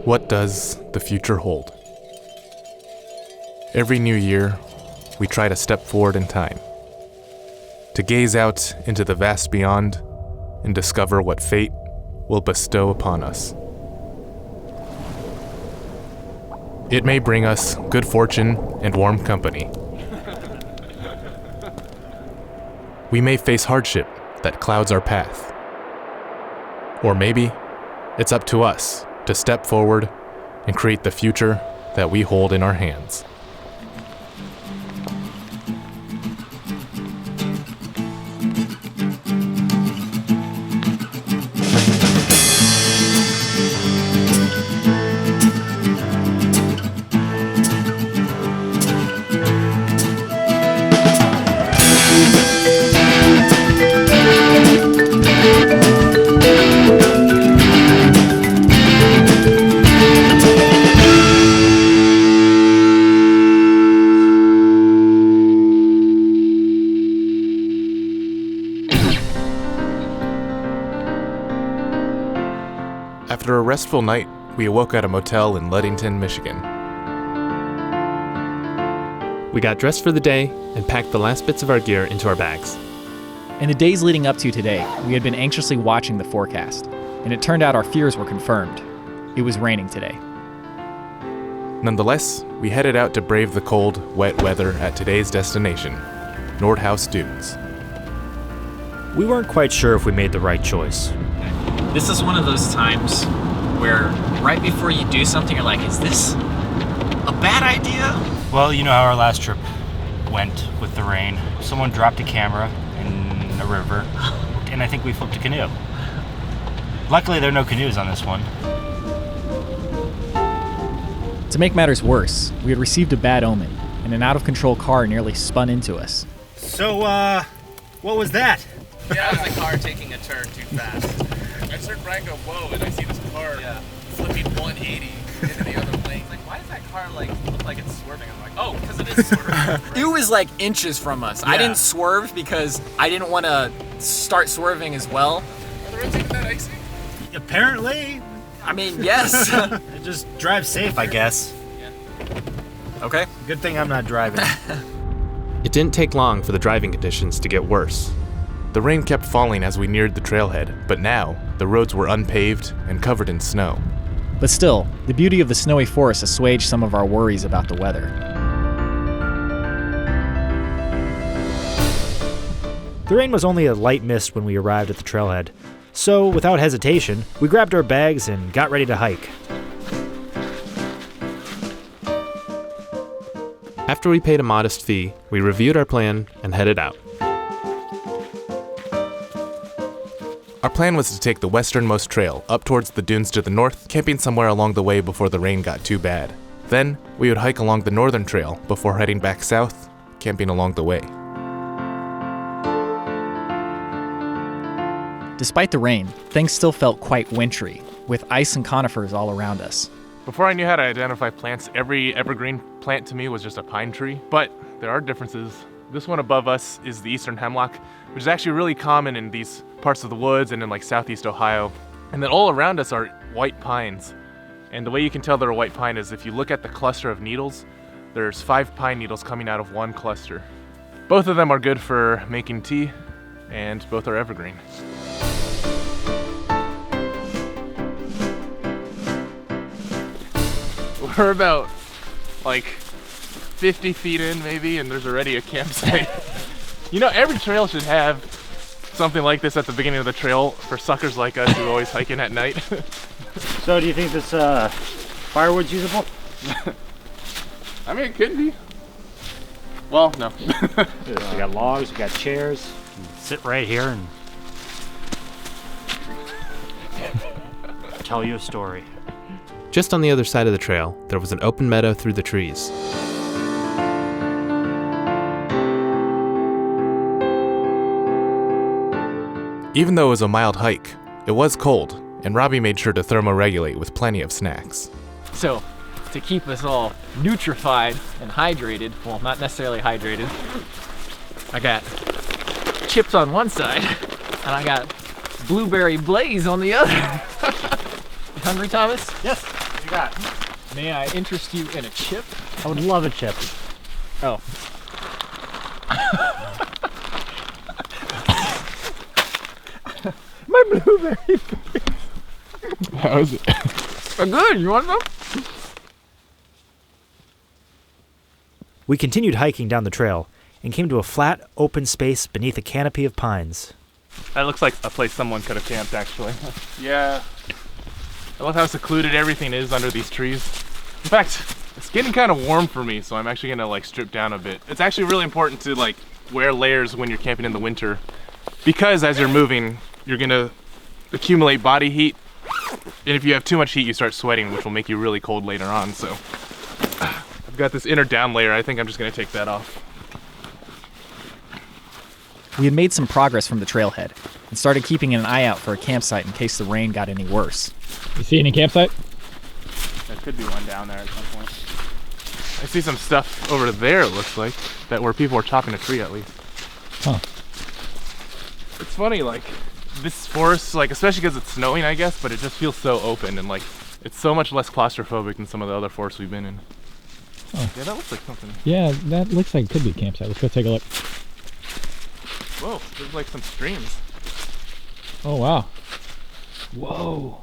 What does the future hold? Every new year, we try to step forward in time, to gaze out into the vast beyond and discover what fate will bestow upon us. It may bring us good fortune and warm company. We may face hardship that clouds our path. Or maybe it's up to us to step forward and create the future that we hold in our hands. After a restful night, we awoke at a motel in Ludington, Michigan. We got dressed for the day and packed the last bits of our gear into our bags. In the days leading up to today, we had been anxiously watching the forecast, and it turned out our fears were confirmed. It was raining today. Nonetheless, we headed out to brave the cold, wet weather at today's destination, Nordhouse Dunes. We weren't quite sure if we made the right choice. This is one of those times where right before you do something, you're like, is this a bad idea? Well, you know how our last trip went with the rain. Someone dropped a camera in a river, and I think we flipped a canoe. Luckily, there are no canoes on this one. To make matters worse, we had received a bad omen, and an out-of-control car nearly spun into us. So, what was that? Yeah, it was a car taking a turn too fast. I just heard Brian go, whoa, and I see this car flipping 180 into the other lane. Like, why does that car look like it's swerving? I'm like, oh, because it is swerving. It was like inches from us. Yeah. I didn't swerve because I didn't want to start swerving as well. Are the roads even that icy? Apparently. I mean, yes. Just drive safe, I guess. Yeah. Okay. Good thing I'm not driving. It didn't take long for the driving conditions to get worse. The rain kept falling as we neared the trailhead, but now the roads were unpaved and covered in snow. But still, the beauty of the snowy forest assuaged some of our worries about the weather. The rain was only a light mist when we arrived at the trailhead, so without hesitation, we grabbed our bags and got ready to hike. After we paid a modest fee, we reviewed our plan and headed out. Our plan was to take the westernmost trail up towards the dunes to the north, camping somewhere along the way before the rain got too bad. Then, we would hike along the northern trail before heading back south, camping along the way. Despite the rain, things still felt quite wintry, with ice and conifers all around us. Before I knew how to identify plants, every evergreen plant to me was just a pine tree, but there are differences. This one above us is the eastern hemlock, which is actually really common in these parts of the woods and in like southeast Ohio. And then all around us are white pines. And the way you can tell they're a white pine is if you look at the cluster of needles, there's 5 pine needles coming out of one cluster. Both of them are good for making tea, and both are evergreen. We're about like 50 feet in maybe, and there's already a campsite. You know, every trail should have something like this at the beginning of the trail for suckers like us who always hike in at night. So do you think this firewood's usable? I mean, it could be. Well, no. We got logs, we got chairs. You can sit right here and tell you a story. Just on the other side of the trail, there was an open meadow through the trees. Even though it was a mild hike, it was cold, and Robbie made sure to thermoregulate with plenty of snacks. So, to keep us all nutrified and hydrated, well, not necessarily hydrated, I got chips on one side, and I got blueberry blaze on the other. You hungry, Thomas? Yes. forgot. May I interest you in a chip? I would love a chip. Oh. My blueberry. How is it? Good. You want some? We continued hiking down the trail and came to a flat, open space beneath a canopy of pines. That looks like a place someone could have camped, actually. Yeah. I love how secluded everything is under these trees. In fact, it's getting kind of warm for me, so I'm actually gonna like strip down a bit. It's actually really important to like wear layers when you're camping in the winter, because as you're moving, you're gonna accumulate body heat, and if you have too much heat, you start sweating, which will make you really cold later on. So I've got this inner down layer. I think I'm just gonna take that off. We had made some progress from the trailhead and started keeping an eye out for a campsite in case the rain got any worse. You see any campsite? There could be one down there at some point. I see some stuff over there, it looks like, that where people are chopping a tree at least. Huh. It's funny, like, this forest, like, especially because it's snowing, I guess, but it just feels so open and, like, it's so much less claustrophobic than some of the other forests we've been in. Huh. Yeah, that looks like something. Yeah, that looks like it could be a campsite. Let's go take a look. Whoa, there's like some streams. Oh, wow. Whoa.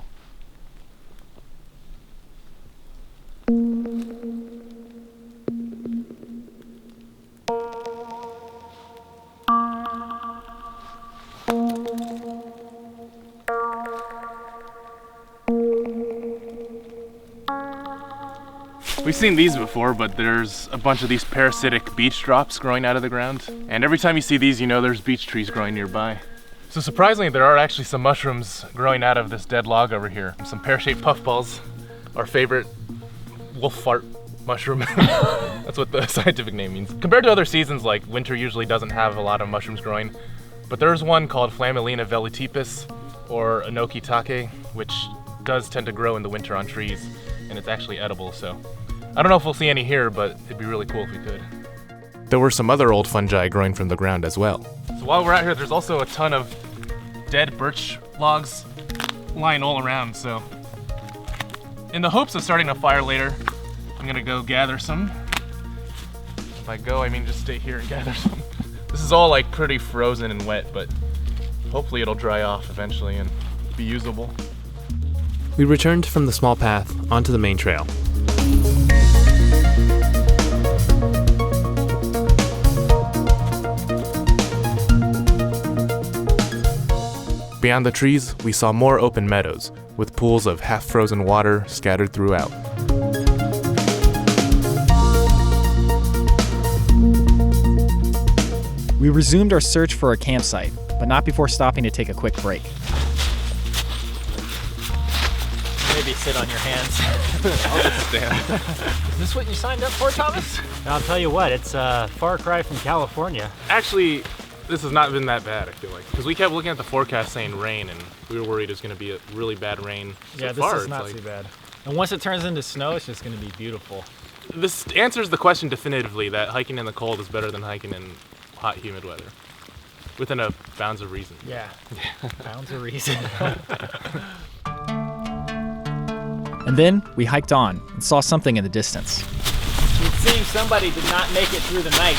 We've seen these before, but there's a bunch of these parasitic beech drops growing out of the ground. And every time you see these, you know there's beech trees growing nearby. So surprisingly, there are actually some mushrooms growing out of this dead log over here. Some pear-shaped puffballs, our favorite wolf fart mushroom. That's what the scientific name means. Compared to other seasons, like winter usually doesn't have a lot of mushrooms growing, but there's one called Flammulina velutipus, or Anokitake, which does tend to grow in the winter on trees, and it's actually edible, so. I don't know if we'll see any here, but it'd be really cool if we could. There were some other old fungi growing from the ground as well. So while we're out here, there's also a ton of dead birch logs lying all around, so in the hopes of starting a fire later, I'm gonna go gather some. By go, I mean just stay here and gather some. This is all like pretty frozen and wet, but hopefully it'll dry off eventually and be usable. We returned from the small path onto the main trail. Beyond the trees, we saw more open meadows, with pools of half-frozen water scattered throughout. We resumed our search for a campsite, but not before stopping to take a quick break. Maybe sit on your hands. I'll just stand. Is this what you signed up for, Thomas? I'll tell you what, it's a far cry from California. Actually, this has not been that bad, I feel like. Because we kept looking at the forecast saying rain, and we were worried it was going to be a really bad rain. Yeah, this is not too bad. And once it turns into snow, it's just going to be beautiful. This answers the question definitively that hiking in the cold is better than hiking in hot, humid weather. Within a bounds of reason. Yeah, bounds of reason. And then we hiked on and saw something in the distance. It seems somebody did not make it through the night.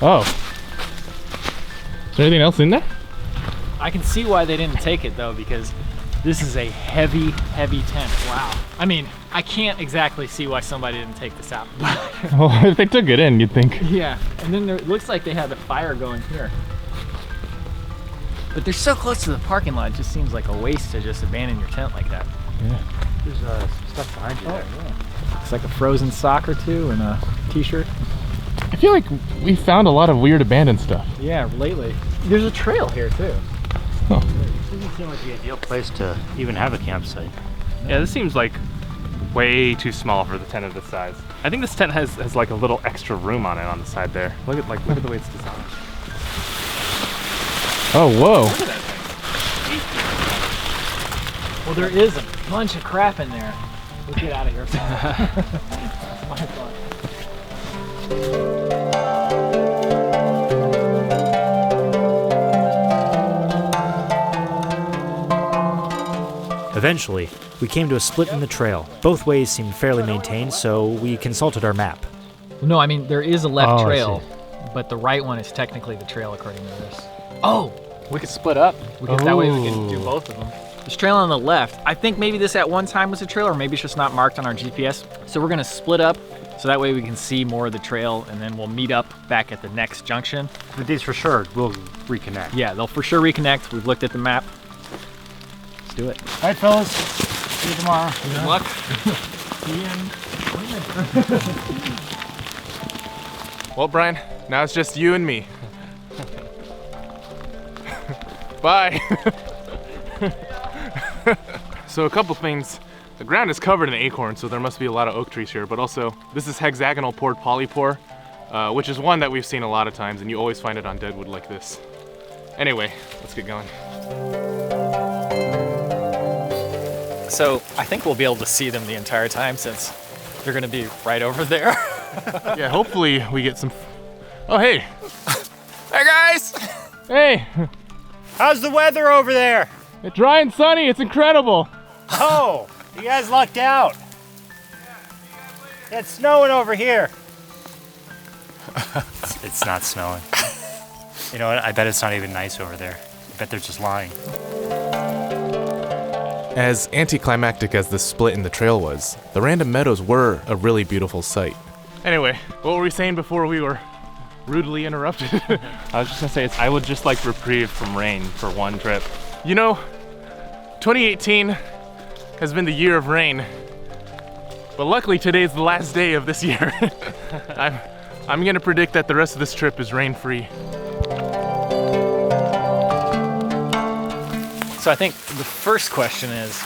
Oh. Is there anything else in there? I can see why they didn't take it though, because this is a heavy, heavy tent. Wow. I mean, I can't exactly see why somebody didn't take this out. Well, if they took it in, you'd think. Yeah, and then it looks like they had a fire going here. But they're so close to the parking lot, it just seems like a waste to just abandon your tent like that. Yeah. There's some stuff behind you there. Yeah. Looks like a frozen sock or two and a t-shirt. I feel like we found a lot of weird abandoned stuff. Yeah, lately. There's a trail here too. Huh. This doesn't seem like the ideal place to even have a campsite. Yeah, this seems like way too small for the tent of this size. I think this tent has like a little extra room on it on the side there. Look at the way it's designed. Oh, whoa. Look at that thing. Well, there is a bunch of crap in there. Let's get out of here. My fault. Eventually, we came to a split in the trail. Both ways seemed fairly maintained, so we consulted our map. No, I mean, there is a left Oh, I trail, but the right one is technically the trail according to this. Oh, we could split up. That way we can do both of them. There's trail on the left. I think maybe this at one time was a trail, or maybe it's just not marked on our GPS. So we're gonna split up, so that way we can see more of the trail, and then we'll meet up back at the next junction. But these for sure will reconnect. Yeah, they'll for sure reconnect. We've looked at the map. Let's do it. All right, fellas. See you tomorrow. Good luck. Well, Brian, now it's just you and me. Bye. So a couple things. The ground is covered in acorns, so there must be a lot of oak trees here, but also this is hexagonal poured polypore, which is one that we've seen a lot of times, and you always find it on deadwood like this. Anyway, let's get going. So I think we'll be able to see them the entire time since they're gonna be right over there. Yeah, hopefully we get some... Oh, hey. Hey guys! Hey, How's the weather over there? it's dry and sunny, it's incredible. Oh, you guys lucked out. It's snowing over here. It's not snowing. You know what? I bet it's not even nice over there. I bet they're just lying. As anticlimactic as the split in the trail was, the random meadows were a really beautiful sight. Anyway, what were we saying before we were rudely interrupted? I was just gonna say, I would just like reprieve from rain for one trip. You know, 2018 has been the year of rain, but luckily today's the last day of this year. I'm gonna predict that the rest of this trip is rain-free. So I think the first question is,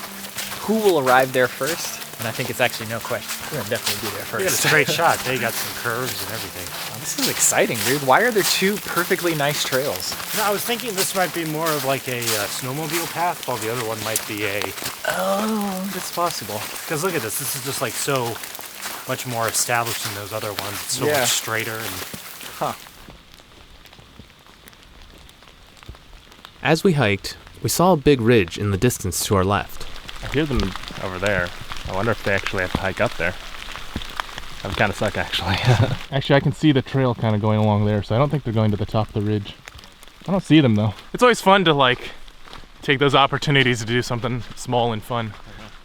who will arrive there first? And I think it's actually no question. We're gonna definitely be there We got a first. straight shot. They got some curves and everything. Oh, this is exciting, dude. Why are there two perfectly nice trails? No, I was thinking this might be more of like a snowmobile path, while the other one might be a... Oh, that's possible. Because look at this. This is just like so much more established than those other ones. It's so Yeah. much straighter and... Huh. As we hiked, we saw a big ridge in the distance to our left. I hear them over there. I wonder if they actually have to hike up there. That would kind of suck, actually. Actually, I can see the trail kind of going along there, so I don't think they're going to the top of the ridge. I don't see them though. It's always fun to like take those opportunities to do something small and fun.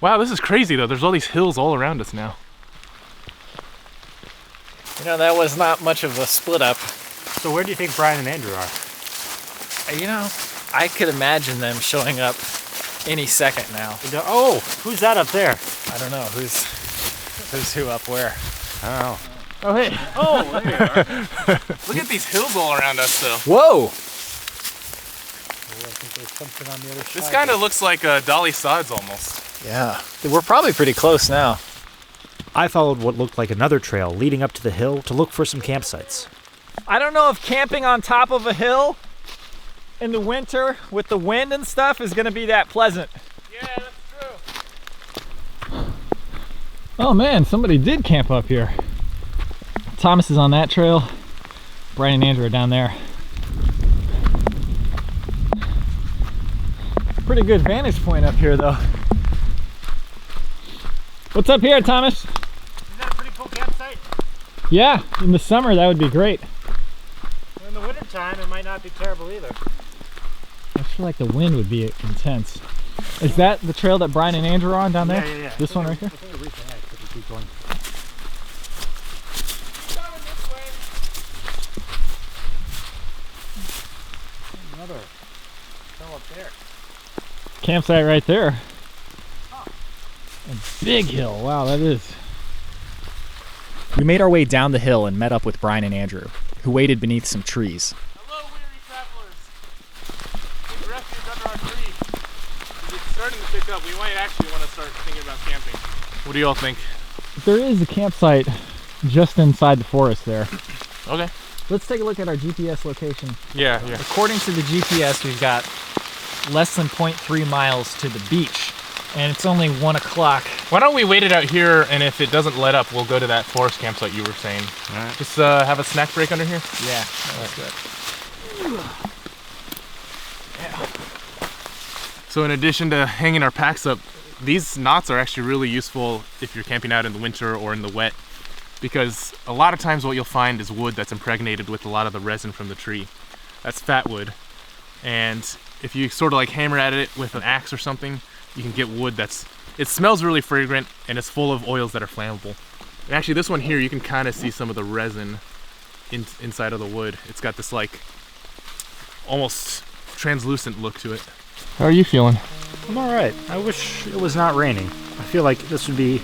Wow, this is crazy though. There's all these hills all around us now. You know, that was not much of a split up. So where do you think Brian and Andrew are? You know, I could imagine them showing up any second now. Oh, who's that up there? I don't know who's who up where. I don't know. Oh hey. Oh, there you are. Look at these hills all around us though. Whoa! I think there's something on the other side. This kind of looks like Dolly Sods almost. Yeah, we're probably pretty close now. I followed what looked like another trail leading up to the hill to look for some campsites. I don't know if camping on top of a hill in the winter with the wind and stuff is gonna be that pleasant. Yeah, that's true. Oh man, somebody did camp up here. Thomas is on that trail. Brian and Andrew are down there. Pretty good vantage point up here though. What's up here, Thomas? Is that a pretty cool campsite? Yeah, in the summer that would be great. In the wintertime, it might not be terrible either. I feel like the wind would be intense. Is that the trail that Brian and Andrew are on down there? Yeah. This one right here? I think it reconnects if we keep going. Another trail up there. Campsite right there. A big hill, wow, that is. We made our way down the hill and met up with Brian and Andrew, who waited beneath some trees. Hello, weary travelers. Take refuge under our tree. It's starting to pick up. We might actually want to start thinking about camping. What do you all think? There is a campsite just inside the forest there. Okay. Let's take a look at our GPS location. Yeah. According to the GPS, we've got less than 0.3 miles to the beach, and it's only 1 o'clock. Why don't we wait it out here, and if it doesn't let up, we'll go to that forest campsite you were saying. All right. Just have a snack break under here. Yeah, that's good. So in addition to hanging our packs up, these knots are actually really useful if you're camping out in the winter or in the wet, because a lot of times what you'll find is wood that's impregnated with a lot of the resin from the tree. That's fat wood. And if you sort of like hammer at it with an axe or something, you can get wood it smells really fragrant and it's full of oils that are flammable. And actually this one here, you can kind of see some of the resin inside of the wood. It's got this like almost translucent look to it. How are you feeling? I'm all right. I wish it was not raining. I feel like this would be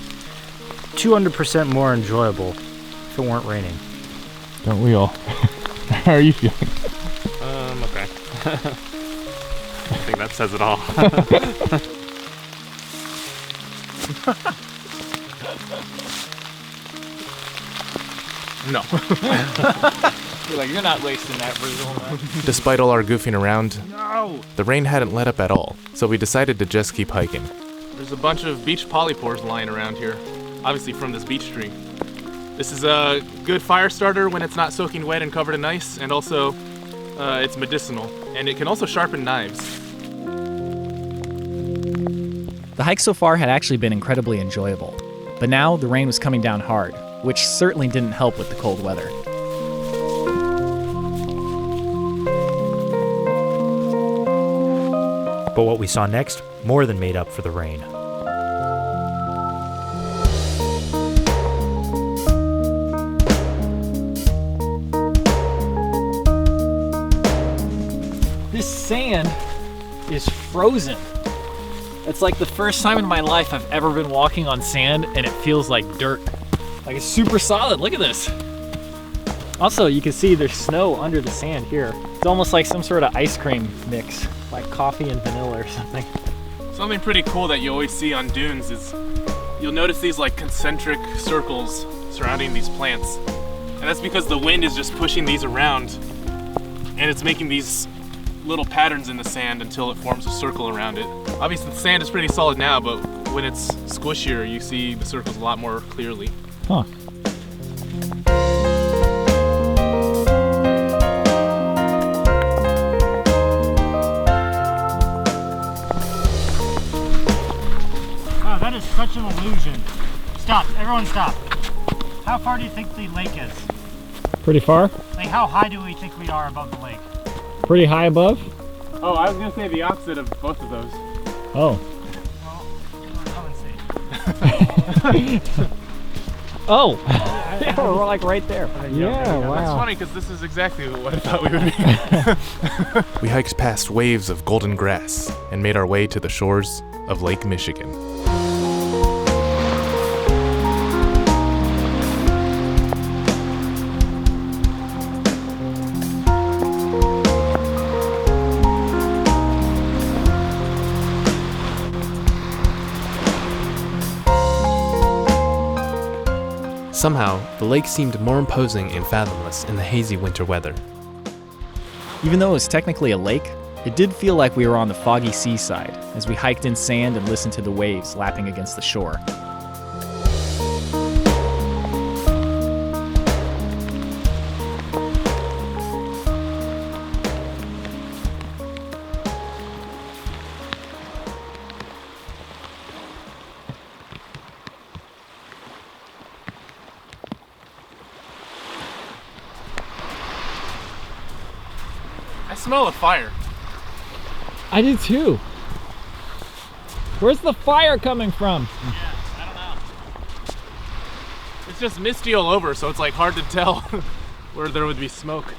200% more enjoyable if it weren't raining. Don't we all? How are you feeling? Okay. I think that says it all. No. You're not wasting that Brazil. Despite all our goofing around, the rain hadn't let up at all, so we decided to just keep hiking. There's a bunch of beach polypores lying around here, obviously from this beech tree. This is a good fire starter when it's not soaking wet and covered in ice, and also it's medicinal, and it can also sharpen knives. The hike so far had actually been incredibly enjoyable, but now the rain was coming down hard, which certainly didn't help with the cold weather. But what we saw next more than made up for the rain. This sand is frozen. It's like the first time in my life I've ever been walking on sand and it feels like dirt. Like it's super solid, look at this. Also, you can see there's snow under the sand here. It's almost like some sort of ice cream mix, like coffee and vanilla or something. Something pretty cool that you always see on dunes is you'll notice these like concentric circles surrounding these plants. And that's because the wind is just pushing these around and it's making these little patterns in the sand until it forms a circle around it. Obviously the sand is pretty solid now, but when it's squishier, you see the circles a lot more clearly. Huh. Wow, that is such an illusion. Stop, everyone stop. How far do you think the lake is? Pretty far? Like how high do we think we are above the lake? Pretty high above? Oh, I was gonna say the opposite of both of those. Oh. Well, come and see. Oh! We're like right there. Yeah, wow. That's funny because this is exactly what I thought we would be. We hiked past waves of golden grass and made our way to the shores of Lake Michigan. Somehow, the lake seemed more imposing and fathomless in the hazy winter weather. Even though it was technically a lake, it did feel like we were on the foggy seaside as we hiked in sand and listened to the waves lapping against the shore. I smell a fire. I do too. Where's the fire coming from? I don't know. It's just misty all over, so it's like hard to tell where there would be smoke.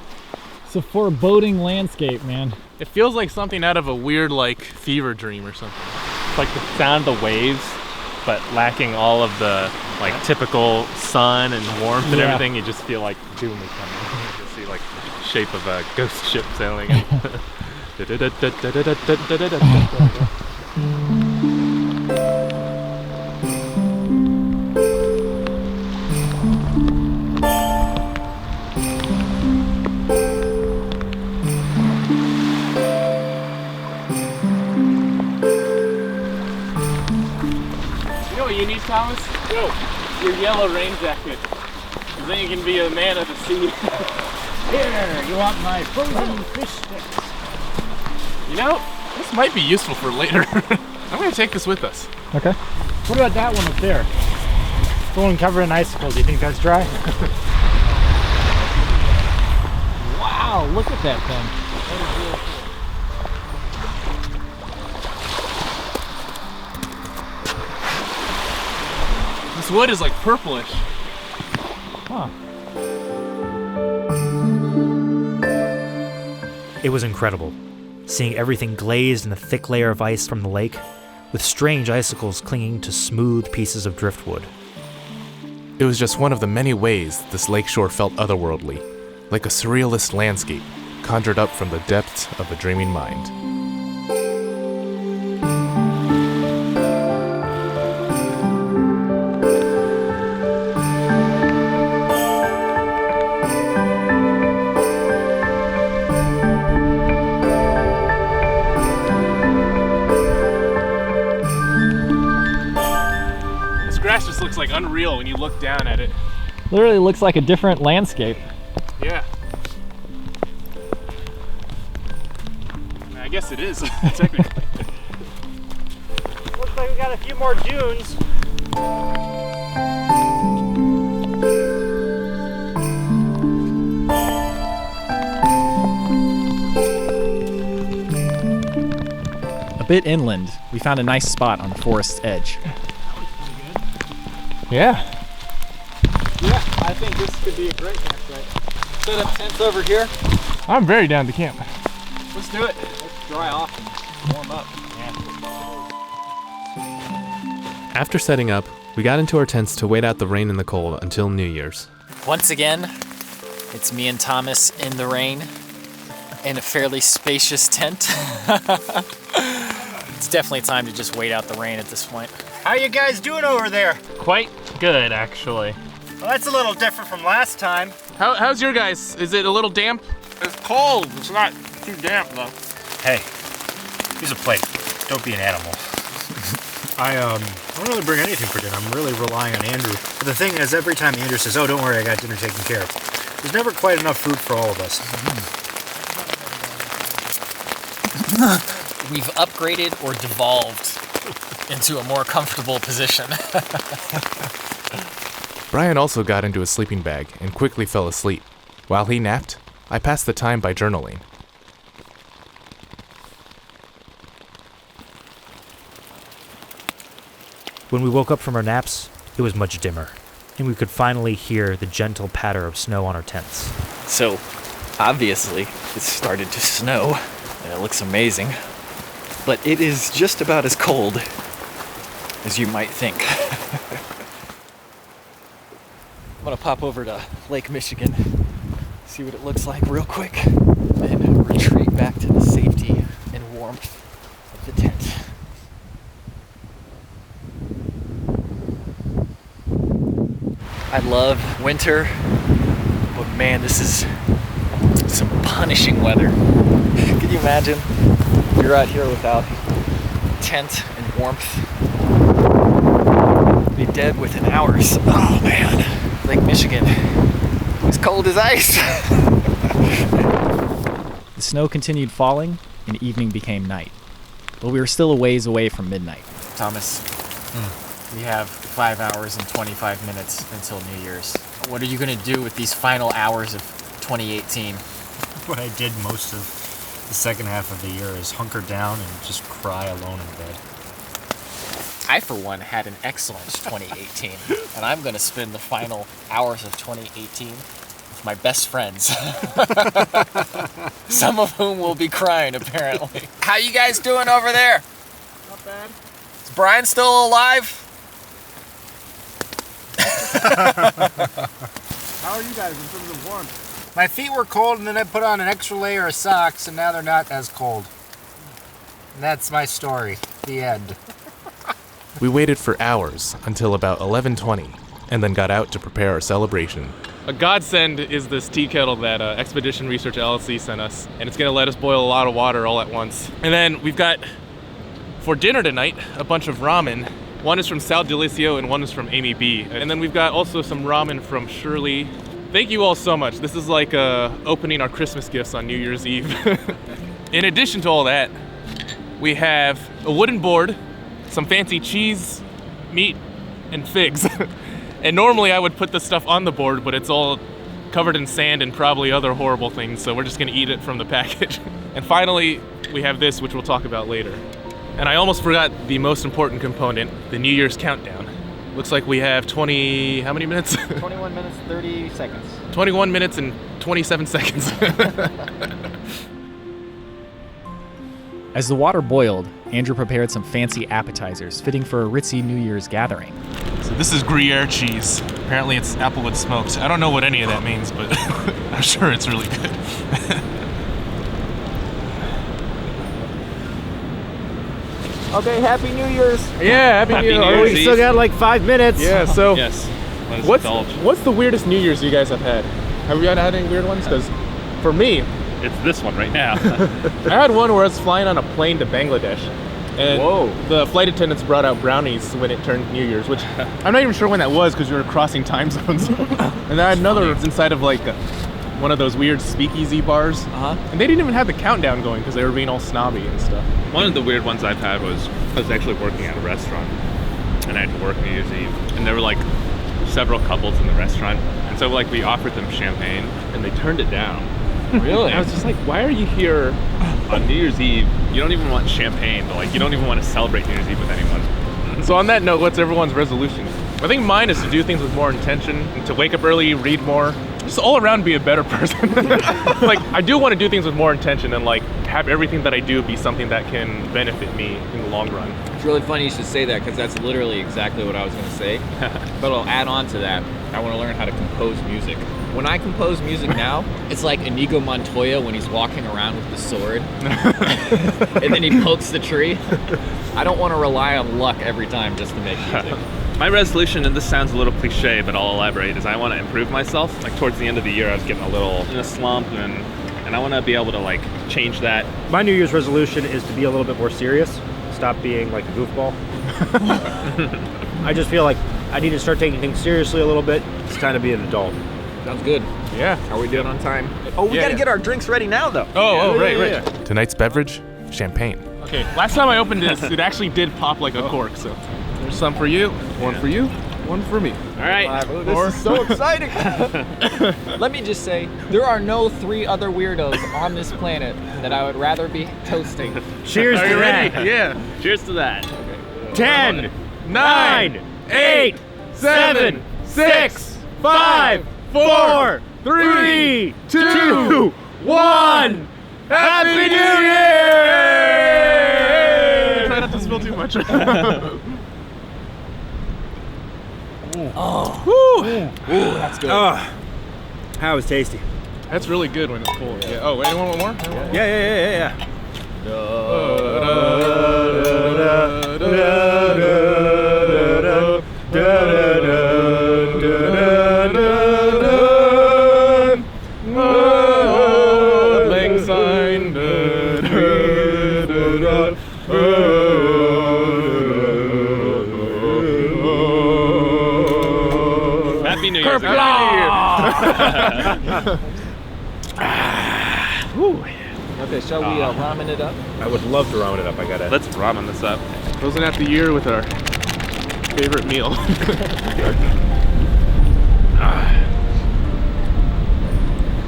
It's a foreboding landscape, man. It feels like something out of a weird like fever dream or something. It's like the sound of the waves, but lacking all of the like typical sun and warmth and everything. You just feel like doom is coming. You just see like the shape of a ghost ship sailing in. You know what you need, Thomas? Your yellow rain jacket. Because then you can be a man of the sea. Here, you want my frozen fish sticks? You know, This might be useful for later. I'm gonna take this with us. Okay. What about that one up there? The one covered in icicles. Do you think that's dry? Wow, look at that thing. This wood is like purplish. Huh. It was incredible, seeing everything glazed in a thick layer of ice from the lake, with strange icicles clinging to smooth pieces of driftwood. It was just one of the many ways this lakeshore felt otherworldly, like a surrealist landscape conjured up from the depths of a dreaming mind. This grass just looks like unreal when you look down at it. Literally looks like a different landscape. Yeah. I guess it is, technically. Looks like we got a few more dunes. A bit inland, we found a nice spot on the forest's edge. Yeah. Yeah, I think this could be a great campsite. Set up tents over here. I'm very down to camp. Let's do it. Let's dry off and warm up. After setting up, we got into our tents to wait out the rain and the cold until New Year's. Once again, it's me and Thomas in the rain in a fairly spacious tent. It's definitely time to just wait out the rain at this point. How you guys doing over there? Quite good, actually. Well, that's a little different from last time. How's your guys? Is it a little damp? It's cold. It's not too damp though. Hey, here's a plate. Don't be an animal. I don't really bring anything for dinner. I'm really relying on Andrew. But the thing is, every time Andrew says, "Oh, don't worry, I got dinner taken care of," there's never quite enough food for all of us. We've upgraded or devolved into a more comfortable position. Brian also got into his sleeping bag and quickly fell asleep. While he napped, I passed the time by journaling. When we woke up from our naps, it was much dimmer, and we could finally hear the gentle patter of snow on our tents. So, obviously, it started to snow, and it looks amazing. But it is just about as cold as you might think. I'm gonna pop over to Lake Michigan, see what it looks like real quick, and retreat back to the safety and warmth of the tent. I love winter, but man, this is some punishing weather. Can you imagine? You're out here without tent and warmth. Be dead within hours. Oh man, Lake Michigan, it's cold as ice. The snow continued falling and evening became night, but we were still a ways away from midnight. Thomas, we have 5 hours and 25 minutes until New Year's. What are you gonna do with these final hours of 2018? What I did most of the second half of the year is hunker down and just cry alone in bed. I, for one, had an excellent 2018, and I'm going to spend the final hours of 2018 with my best friends. Some of whom will be crying, apparently. How you guys doing over there? Not bad. Is Brian still alive? How are you guys in terms of warmth? My feet were cold, and then I put on an extra layer of socks, and now they're not as cold. And that's my story. The end. We waited for hours until about 11:20, and then got out to prepare our celebration. A godsend is this tea kettle that Expedition Research LLC sent us, and it's gonna let us boil a lot of water all at once. And then we've got, for dinner tonight, a bunch of ramen. One is from Sal Delicio and one is from Amy B. And then we've got also some ramen from Shirley. Thank you all so much. This is like opening our Christmas gifts on New Year's Eve. In addition to all that, we have a wooden board, some fancy cheese, meat, and figs. And normally I would put this stuff on the board, but it's all covered in sand and probably other horrible things, so we're just gonna eat it from the package. And finally, we have this, which we'll talk about later. And I almost forgot the most important component, the New Year's countdown. Looks like we have 20, how many minutes? 21 minutes, 30 seconds. 21 minutes and 27 seconds. As the water boiled, Andrew prepared some fancy appetizers fitting for a ritzy New Year's gathering. So this is Gruyere cheese. Apparently it's applewood smoked. I don't know what any of that means, but I'm sure it's really good. Okay, Happy New Year's! Yeah, Happy New Year's. We still got like 5 minutes. Yeah, so Yes. Let us indulge. what's the weirdest New Year's you guys have had? Have you had any weird ones? Because for me, It's this one right now. I had one where I was flying on a plane to Bangladesh. And the flight attendants brought out brownies when it turned New Year's, which I'm not even sure when that was because we were crossing time zones. And then I had another inside of like one of those weird speakeasy bars. And they didn't even have the countdown going because they were being all snobby and stuff. One of the weird ones I've had was I was actually working at a restaurant, and I had to work New Year's Eve, and there were like several couples in the restaurant, and so like we offered them champagne, and they turned it down. Really? I was just like, why are you here on New Year's Eve? You don't even want champagne, but like you don't even want to celebrate New Year's Eve with anyone. So on that note, what's everyone's resolution? I think mine is to do things with more intention, and to wake up early, read more, just all around be a better person. Like, I do want to do things with more intention and like have everything that I do be something that can benefit me in the long run. It's really funny you should say that because that's literally exactly what I was going to say. But I'll add on to that. I want to learn how to compose music. When I compose music now, it's like Inigo Montoya when he's walking around with the sword and then he pokes the tree. I don't want to rely on luck every time just to make music. My resolution, and this sounds a little cliche, but I'll elaborate, is I want to improve myself. Like towards the end of the year, I was getting a little in a slump, and I want to be able to like change that. My New Year's resolution is to be a little bit more serious. Stop being like a goofball. I just feel like I need to start taking things seriously a little bit. It's time to be an adult. Sounds good. Yeah. Are we doing on time? Oh, we gotta get our drinks ready now, though. Right. Tonight's beverage, champagne. Okay, last time I opened this, it actually did pop like a cork, so there's some for you, one for you, one for me. All right. This is so exciting. Let me just say, there are no 3 other weirdos on this planet that I would rather be toasting. Cheers Are to you that. ready? Yeah. Cheers to that. 10, 9, 8, 7, 6, 5, 4, 3, 2, 1. Happy New Year! Try not to spill too much. Ooh, that's good. That was tasty. That's really good when it's cold. Yeah. Oh, wait, you want one more? Yeah. Happy New Year's. Okay, shall we ramen it up? I would love to ramen it up. I gotta. Let's ramen this up. Closing out the year with our favorite meal.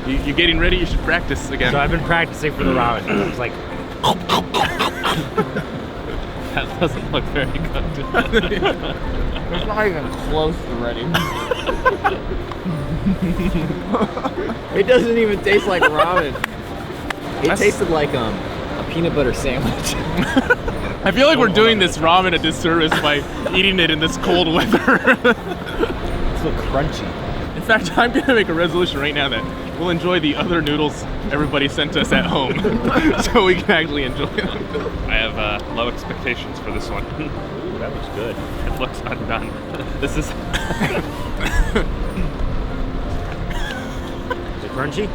You getting ready? You should practice again. So I've been practicing for the ramen. It's like That doesn't look very good. It's not even close to ready. It doesn't even taste like ramen. It tasted like a peanut butter sandwich. I feel like we're doing this ramen a disservice by eating it in this cold weather. it's so crunchy. In fact, I'm gonna make a resolution right now that we'll enjoy the other noodles everybody sent us at home, so we can actually enjoy them. I have low expectations for this one. Ooh, that looks good. It looks undone. This is. Is it crunchy?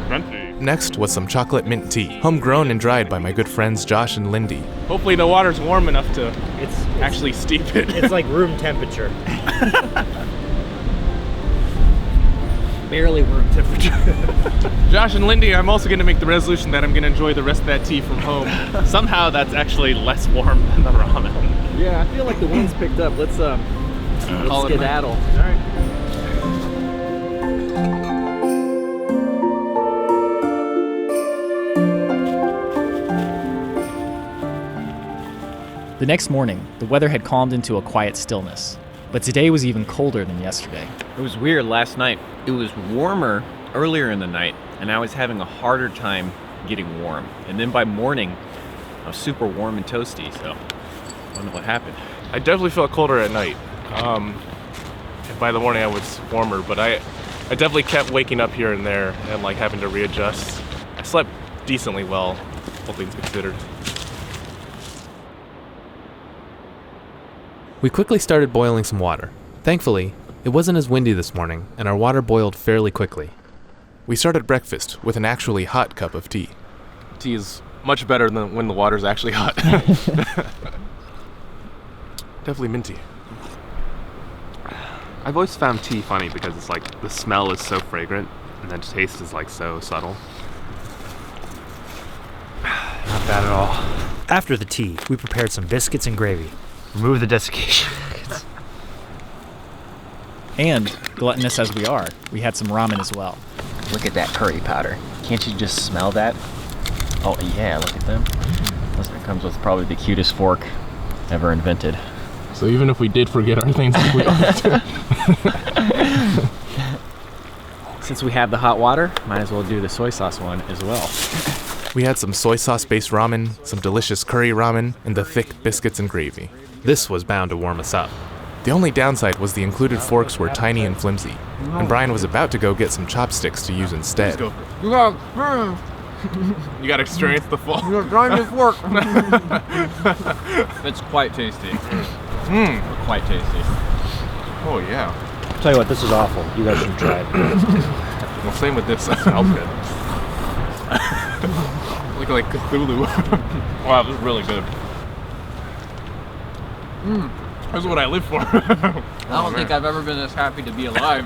Crunchy. Next was some chocolate mint tea, homegrown and dried by my good friends Josh and Lindy. Hopefully the water's warm enough to It's actually steep it. it's like room temperature. barely room temperature. Josh and Lindy, I'm also gonna make the resolution that I'm gonna enjoy the rest of that tea from home. Somehow that's actually less warm than the ramen. Yeah, I feel like the wind's picked up. Let's skedaddle. All right. The next morning, the weather had calmed into a quiet stillness, but today was even colder than yesterday. It was weird last night. It was warmer earlier in the night, and I was having a harder time getting warm. And then by morning, I was super warm and toasty, so I don't know what happened. I definitely felt colder at night. And by the morning I was warmer, but I definitely kept waking up here and there and like having to readjust. I slept decently well, all things considered. We quickly started boiling some water. Thankfully, it wasn't as windy this morning, and our water boiled fairly quickly. We started breakfast with an actually hot cup of tea. Tea is much better than when the water's actually hot. Definitely minty. I've always found tea funny because it's like the smell is so fragrant and the taste is like so subtle. Not bad at all. After the tea, we prepared some biscuits and gravy. Remove the desiccation. And, gluttonous as we are, we had some ramen as well. Look at that curry powder. Can't you just smell that? Oh yeah, look at them. Listen, it comes with probably the cutest fork ever invented. So even if we did forget our things, we Since we have the hot water, might as well do the soy sauce one as well. We had some soy sauce-based ramen, some delicious curry ramen, and the thick biscuits and gravy. This was bound to warm us up. The only downside was the included forks were tiny and flimsy, and Brian was about to go get some chopsticks to use instead. You gotta experience the fall. You're trying to work. It's quite tasty. Quite tasty. Oh yeah. I'll tell you what, this is awful. You guys should try it. Well, same with this. That smells good. Looking like Cthulhu. Wow, this is really good. This is what I live for. I don't think I've ever been this happy to be alive.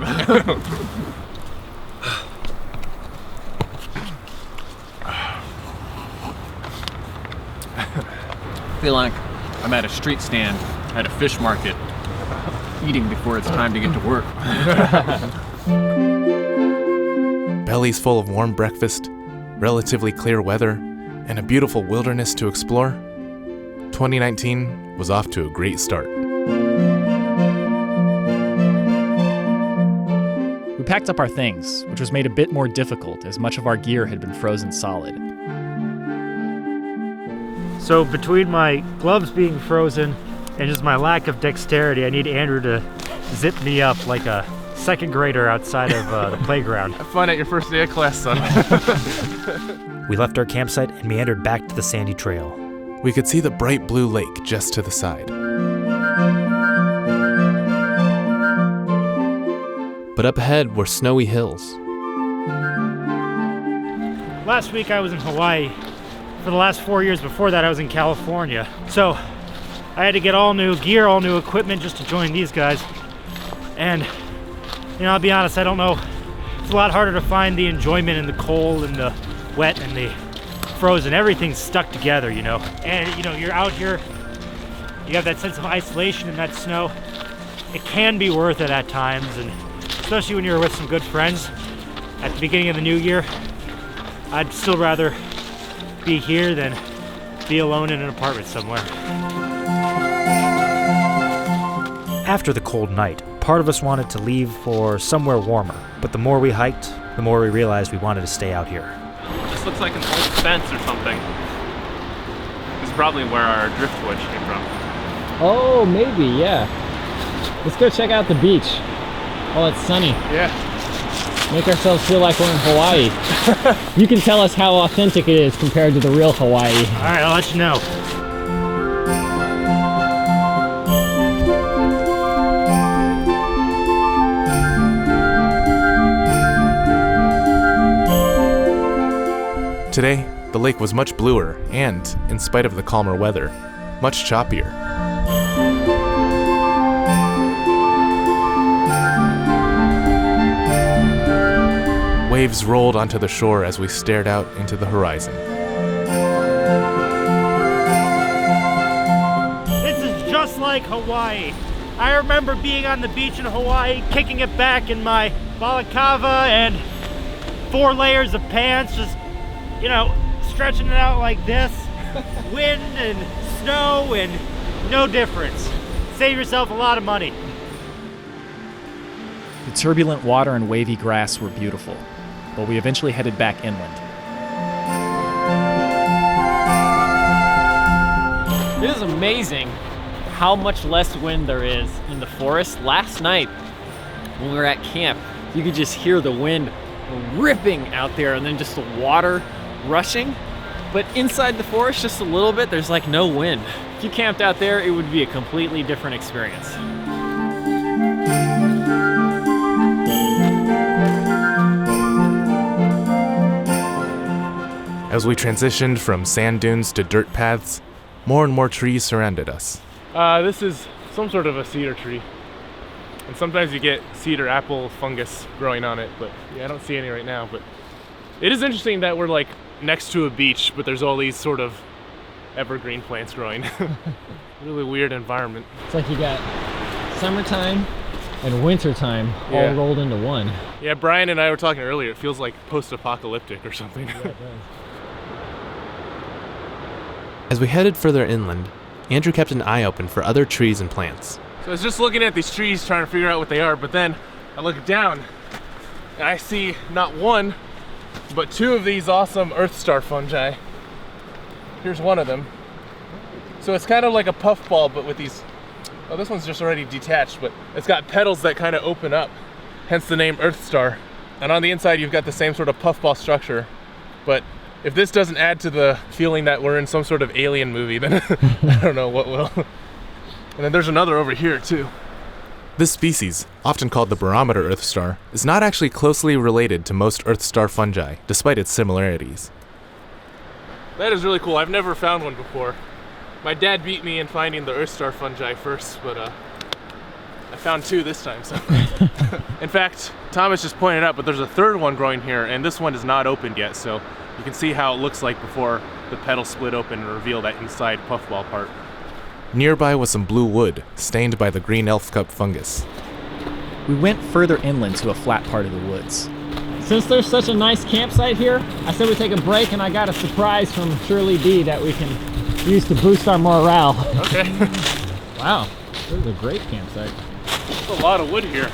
I feel like I'm at a street stand at a fish market, eating before it's time to get to work. Bellies full of warm breakfast, relatively clear weather, and a beautiful wilderness to explore. 2019 was off to a great start. We packed up our things, which was made a bit more difficult as much of our gear had been frozen solid. So between my gloves being frozen and just my lack of dexterity, I need Andrew to zip me up like a second grader outside of the playground. Have fun at your first day of class, son. We left our campsite and meandered back to the sandy trail. We could see the bright blue lake just to the side. But up ahead were snowy hills. Last week I was in Hawaii. For the last 4 years before that I was in California. So I had to get all new gear, all new equipment just to join these guys. And, you know, I'll be honest, I don't know. It's a lot harder to find the enjoyment in the cold and the wet and the frozen. Everything's stuck together, you know. And, you know, you're out here, you have that sense of isolation in that snow. It can be worth it at times, and especially when you're with some good friends at the beginning of the new year. I'd still rather be here than be alone in an apartment somewhere. After the cold night, part of us wanted to leave for somewhere warmer, but the more we hiked, the more we realized we wanted to stay out here. This looks like an old fence or something. This is probably where our driftwood came from. Oh, maybe, yeah. Let's go check out the beach. Oh, it's sunny. Yeah. Make ourselves feel like we're in Hawaii. You can tell us how authentic it is compared to the real Hawaii. All right, I'll let you know. Today, the lake was much bluer and, in spite of the calmer weather, much choppier. waves rolled onto the shore as we stared out into the horizon. This is just like Hawaii. I remember being on the beach in Hawaii, kicking it back in my balaclava and 4 layers of pants, just, stretching it out like this. Wind and snow and no difference. Save yourself a lot of money. The turbulent water and wavy grass were beautiful, but we eventually headed back inland. It is amazing how much less wind there is in the forest. Last night, when we were at camp, you could just hear the wind ripping out there and then just the water rushing. But inside the forest, just a little bit, there's like no wind. If you camped out there, it would be a completely different experience. As we transitioned from sand dunes to dirt paths, more and more trees surrounded us. This is some sort of a cedar tree. And sometimes you get cedar apple fungus growing on it, but yeah, I don't see any right now. But it is interesting that we're like next to a beach, but there's all these sort of evergreen plants growing. Really weird environment. It's like you got summertime and wintertime all rolled into one. Yeah, Brian and I were talking earlier, it feels like post-apocalyptic or something. Yeah, it does. As we headed further inland, Andrew kept an eye open for other trees and plants. So I was just looking at these trees trying to figure out what they are, but then I look down and I see not one, but 2 of these awesome Earthstar fungi. Here's one of them. So it's kind of like a puffball, but with these, oh, this one's just already detached, but it's got petals that kind of open up, hence the name Earthstar. And on the inside, you've got the same sort of puffball structure. But if this doesn't add to the feeling that we're in some sort of alien movie, then I don't know what will. And then there's another over here too. This species, often called the barometer Earthstar, is not actually closely related to most Earthstar fungi, despite its similarities. That is really cool. I've never found one before. My dad beat me in finding the Earthstar fungi first, but I found 2 this time. So, in fact, Thomas just pointed out, but there's a 3rd one growing here, and this one is not opened yet, so you can see how it looks like before the petals split open and reveal that inside puffball part. Nearby was some blue wood, stained by the green elf cup fungus. We went further inland to a flat part of the woods. Since there's such a nice campsite here, I said we take a break, and I got a surprise from Shirley D that we can use to boost our morale. Okay. Wow, this is a great campsite. There's a lot of wood here.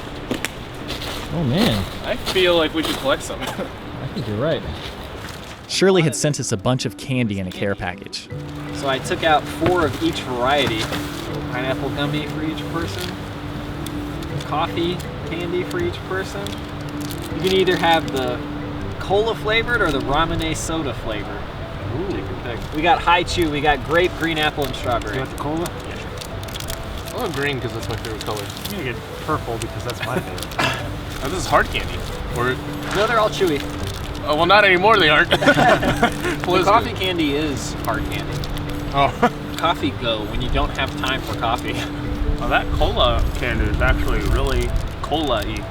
Oh man. I feel like we should collect some. I think you're right. Shirley had sent us a bunch of candy in a care package. So I took out 4 of each variety. Pineapple gummy for each person. Coffee candy for each person. You can either have the cola flavored or the ramune soda flavor. Ooh. Take your pick. We got haichu, we got grape, green apple, and strawberry. You want the cola? Yeah, sure. I love green because that's my favorite color. I'm gonna get purple because that's my favorite. Oh, this is hard candy. Or No, they're all chewy. oh, well, not anymore. They aren't. The coffee candy is hard candy. Oh. Coffee go when you don't have time for coffee. Well, that cola candy is actually really cola-y.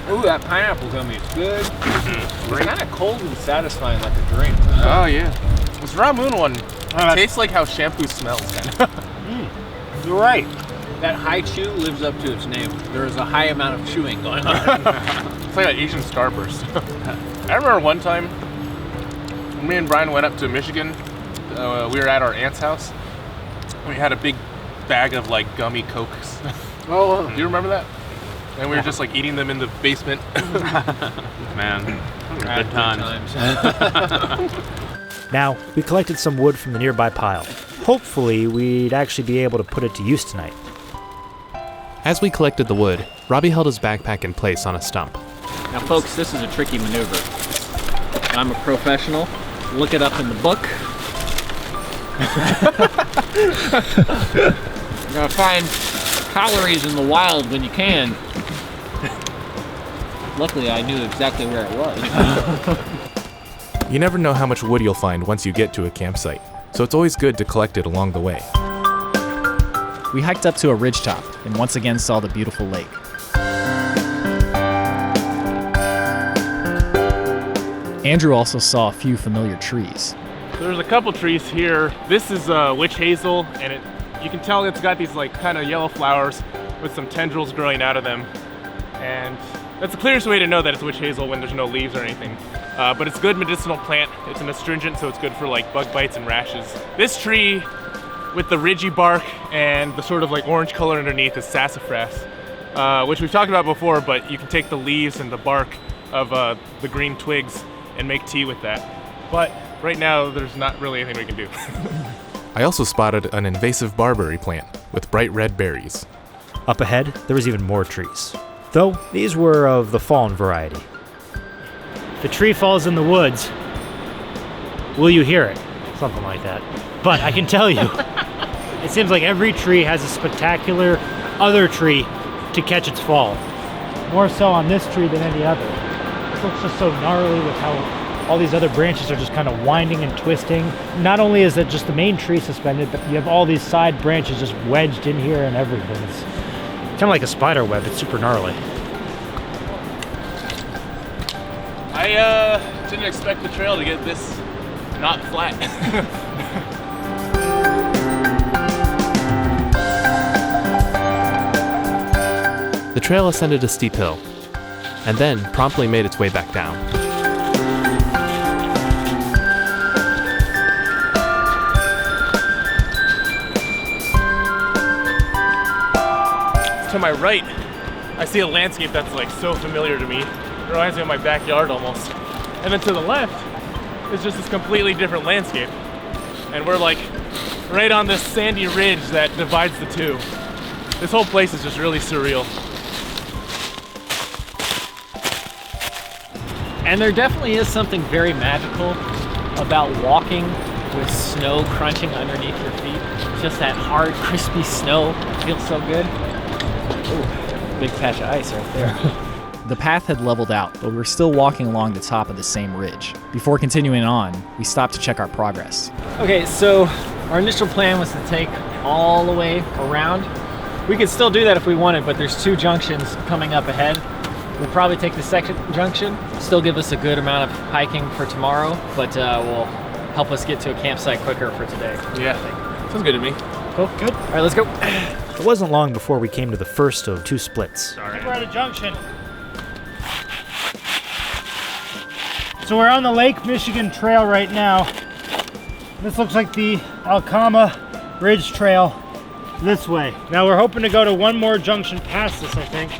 Ooh, that pineapple gummy is good. It's kind of cold and satisfying like a drink. Oh yeah. This Ramoon one tastes like how shampoo smells. You're right. That haichu lives up to its name. There is a high amount of chewing going on. It's like an Asian Starburst. I remember one time, when me and Brian went up to Michigan. We were at our aunt's house. We had a big bag of like gummy Cokes. Oh, do you remember that? And we were just like eating them in the basement. Man, good times. Now, we collected some wood from the nearby pile. Hopefully, we'd actually be able to put it to use tonight. As we collected the wood, Robbie held his backpack in place on a stump. Now, folks, this is a tricky maneuver. I'm a professional. Look it up in the book. You gotta find calories in the wild when you can. Luckily, I knew exactly where it was. You never know how much wood you'll find once you get to a campsite, so it's always good to collect it along the way. We hiked up to a ridgetop and once again saw the beautiful lake. Andrew also saw a few familiar trees. So there's a couple trees here. This is witch hazel, and you can tell it's got these like kind of yellow flowers with some tendrils growing out of them. And that's the clearest way to know that it's witch hazel when there's no leaves or anything. But it's a good medicinal plant. It's an astringent, so it's good for like bug bites and rashes. This tree with the ridgy bark and the sort of like orange color underneath is sassafras, which we've talked about before, but you can take the leaves and the bark of the green twigs and make tea with that. But right now, there's not really anything we can do. I also spotted an invasive barberry plant with bright red berries. Up ahead, there was even more trees, though these were of the fallen variety. If a tree falls in the woods, will you hear it? Something like that. But I can tell you, it seems like every tree has a spectacular other tree to catch its fall. More so on this tree than any other. This looks just so gnarly with how all these other branches are just kind of winding and twisting. Not only is it just the main tree suspended, but you have all these side branches just wedged in here and everything. It's kind of like a spider web. It's super gnarly. I didn't expect the trail to get this not flat. The trail ascended a steep hill, and then promptly made its way back down. To my right, I see a landscape that's like so familiar to me. It reminds me of my backyard almost. And then to the left, it's just this completely different landscape. And we're like right on this sandy ridge that divides the two. This whole place is just really surreal. And there definitely is something very magical about walking with snow crunching underneath your feet. Just that hard, crispy snow. It feels so good. Ooh, big patch of ice right there. The path had leveled out, but we were still walking along the top of the same ridge. Before continuing on, we stopped to check our progress. Okay, so our initial plan was to take all the way around. We could still do that if we wanted, but there's 2 junctions coming up ahead. We'll probably take the second junction, still give us a good amount of hiking for tomorrow, but will help us get to a campsite quicker for today. Yeah, sounds good to me. Cool, good. All right, let's go. It wasn't long before we came to the first of 2 splits. Sorry. We're at a junction. So we're on the Lake Michigan Trail right now. This looks like the Alcama Ridge Trail this way. Now we're hoping to go to one more junction past this, I think.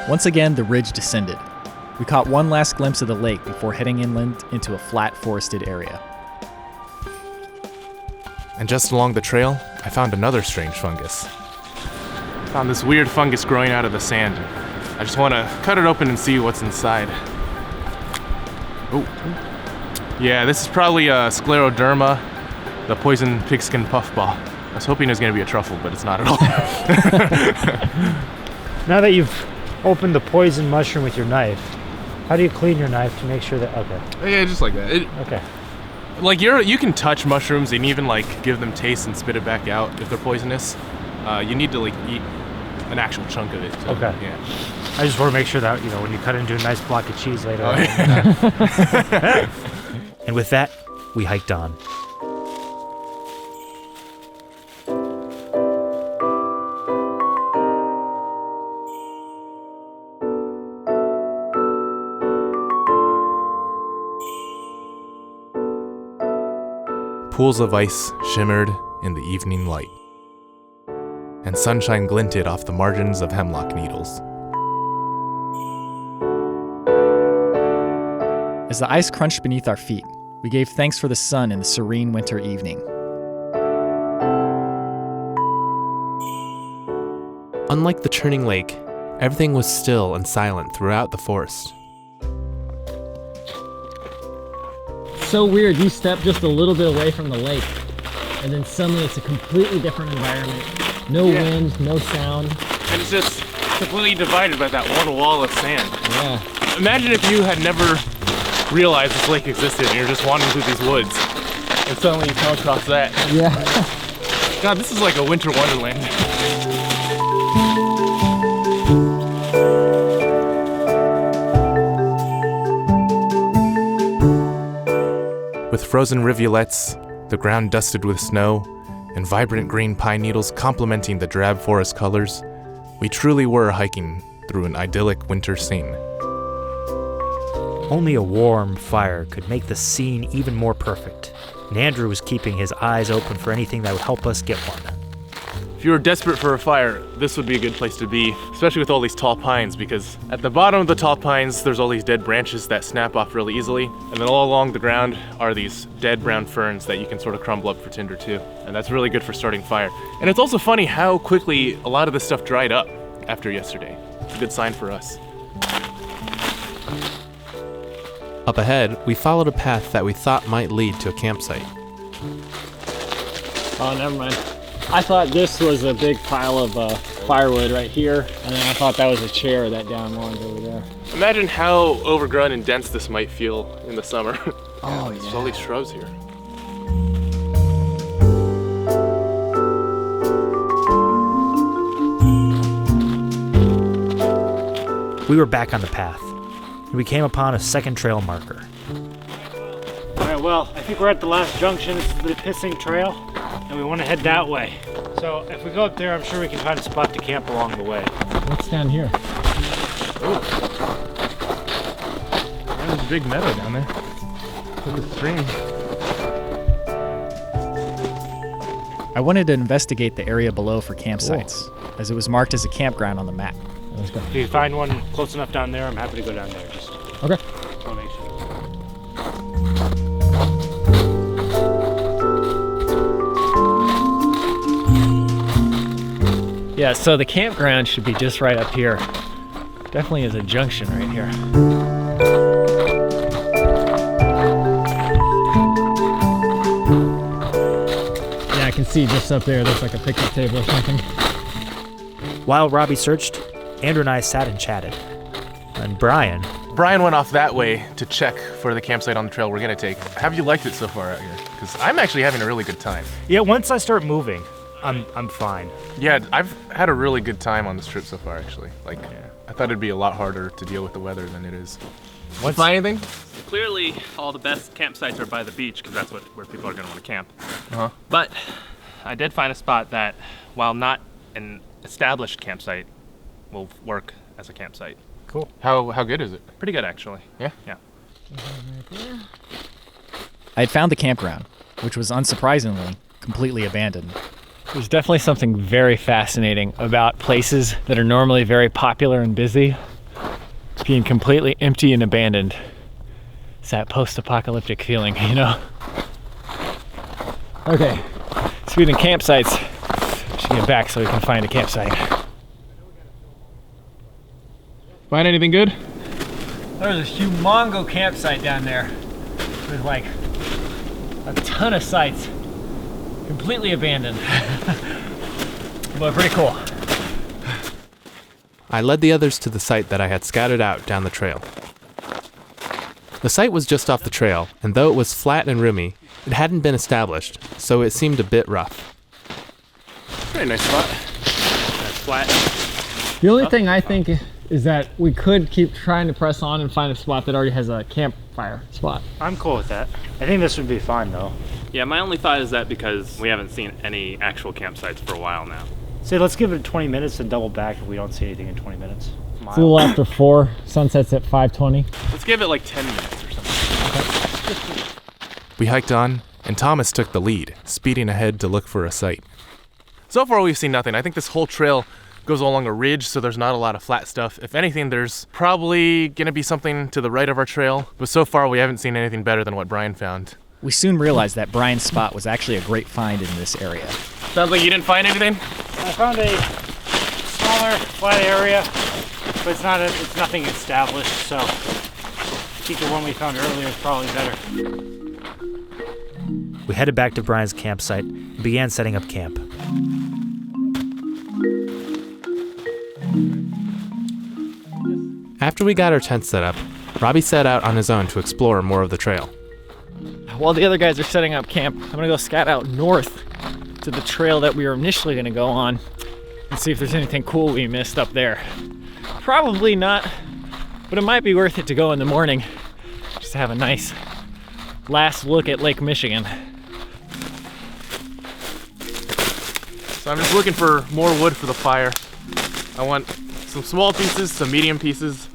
Once again, the ridge descended. We caught one last glimpse of the lake before heading inland into a flat forested area. And just along the trail, I found another strange fungus. Found this weird fungus growing out of the sand. I just want to cut it open and see what's inside. Oh, yeah, this is probably a scleroderma, the poison pigskin puffball. I was hoping it was going to be a truffle, but it's not at all. Now that you've opened the poison mushroom with your knife, how do you clean your knife to make sure that, okay. Yeah, just like that. Okay. Like you can touch mushrooms and even like give them taste and spit it back out if they're poisonous. You need to like eat an actual chunk of it. So, okay. Yeah. I just want to make sure that, you know, when you cut into a nice block of cheese later on. Yeah. And with that, we hiked on. Pools of ice shimmered in the evening light, and sunshine glinted off the margins of hemlock needles. As the ice crunched beneath our feet, we gave thanks for the sun in the serene winter evening. Unlike the churning lake, everything was still and silent throughout the forest. So weird, you step just a little bit away from the lake, and then suddenly it's a completely different environment. No wind, no sound. And it's just completely divided by that one wall of sand. Yeah. Imagine if you had never realized this lake existed and you're just wandering through these woods. and suddenly you come across that. Yeah. God, this is like a winter wonderland. With frozen rivulets, the ground dusted with snow, and vibrant green pine needles complementing the drab forest colors, we truly were hiking through an idyllic winter scene. Only a warm fire could make the scene even more perfect, and Andrew was keeping his eyes open for anything that would help us get one. If you were desperate for a fire, this would be a good place to be, especially with all these tall pines, because at the bottom of the tall pines, there's all these dead branches that snap off really easily, and then all along the ground are these dead brown ferns that you can sort of crumble up for tinder too, and that's really good for starting fire. And it's also funny how quickly a lot of this stuff dried up after yesterday. It's a good sign for us. Up ahead, we followed a path that we thought might lead to a campsite. Oh, never mind. I thought this was a big pile of firewood right here, and then I thought that was a chair that down lawn's over there. Imagine how overgrown and dense this might feel in the summer. Oh, There's all these shrubs here. We were back on the path, and we came upon a second trail marker. All right, well, I think we're at the last junction. This is the Pissing Trail, and we want to head that way. So if we go up there, I'm sure we can find a spot to camp along the way. What's down here? There's a big meadow down there. With a stream. I wanted to investigate the area below for campsites, as it was marked as a campground on the map. Let's go. If you find one close enough down there, I'm happy to go down there. Just Okay. want to make sure. Yeah, so the campground should be just right up here. Definitely is a junction right here. Yeah, I can see just up there, there's like a picnic table or something. While Robbie searched, Andrew and I sat and chatted. And Brian Went off that way to check for the campsite on the trail we're gonna take. Have you liked it so far out here? Because I'm actually having a really good time. Yeah, once I start moving, I'm fine. Yeah, I've had a really good time on this trip so far, actually. Like, I thought it'd be a lot harder to deal with the weather than it is. Find anything? Clearly, all the best campsites are by the beach because that's where people are going to want to camp. Uh-huh. But I did find a spot that, while not an established campsite, will work as a campsite. Cool. How good is it? Pretty good, actually. Yeah? Yeah. I had found the campground, which was unsurprisingly completely abandoned. There's definitely something very fascinating about places that are normally very popular and busy being completely empty and abandoned. It's that post-apocalyptic feeling, you know? Okay, speaking of campsites, we should get back so we can find a campsite. Find anything good? There's a humongo campsite down there with like a ton of sites, completely abandoned, but pretty cool. I led the others to the site that I had scouted out down the trail. The site was just off the trail, and though it was flat and roomy, it hadn't been established, so it seemed a bit rough. Very nice spot. That's flat. The only thing I think is that we could keep trying to press on and find a spot that already has a campfire spot. I'm cool with that. I think this would be fine though. Yeah, my only thought is that because we haven't seen any actual campsites for a while now. Say, let's give it 20 minutes and double back if we don't see anything in 20 minutes. It's a little after 4, sunset's at 5:20. Let's give it like 10 minutes or something. We hiked on, and Thomas took the lead, speeding ahead to look for a site. So far we've seen nothing. I think this whole trail goes along a ridge, so there's not a lot of flat stuff. If anything, there's probably gonna be something to the right of our trail, but so far we haven't seen anything better than what Brian found. We soon realized that Brian's spot was actually a great find in this area. Sounds like you didn't find anything? I found a smaller, flat area, but it's nothing established, so I think the one we found earlier is probably better. We headed back to Brian's campsite and began setting up camp. After we got our tent set up, Robbie set out on his own to explore more of the trail. While the other guys are setting up camp, I'm gonna go scout out north to the trail that we were initially gonna go on and see if there's anything cool we missed up there. Probably not, but it might be worth it to go in the morning just to have a nice last look at Lake Michigan. So I'm just looking for more wood for the fire. I want some small pieces, some medium pieces,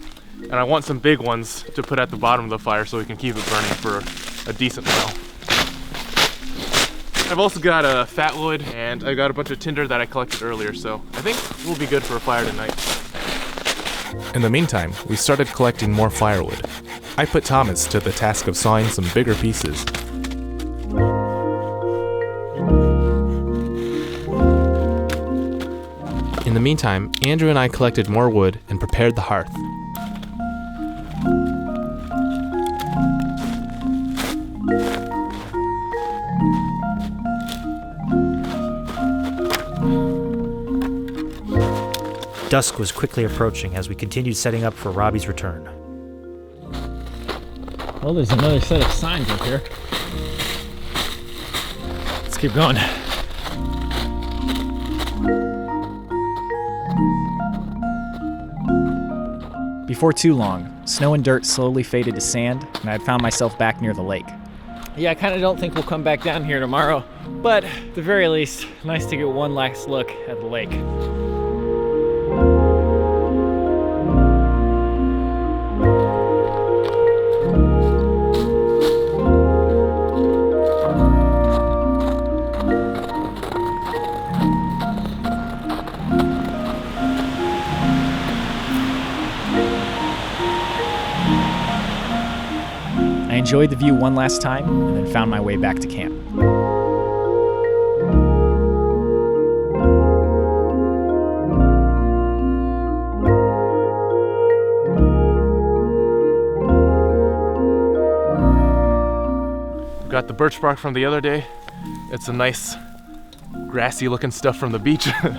and I want some big ones to put at the bottom of the fire so we can keep it burning for a decent while. I've also got a fat wood and I got a bunch of tinder that I collected earlier, so I think we'll be good for a fire tonight. In the meantime, we started collecting more firewood. I put Thomas to the task of sawing some bigger pieces. In the meantime, Andrew and I collected more wood and prepared the hearth. Dusk was quickly approaching as we continued setting up for Robbie's return. Well, there's another set of signs up here. Let's keep going. Before too long, snow and dirt slowly faded to sand, and I had found myself back near the lake. Yeah, I kind of don't think we'll come back down here tomorrow, but at the very least, nice to get one last look at the lake. I enjoyed the view one last time and then found my way back to camp. Got the birch bark from the other day. It's a nice grassy looking stuff from the beach. And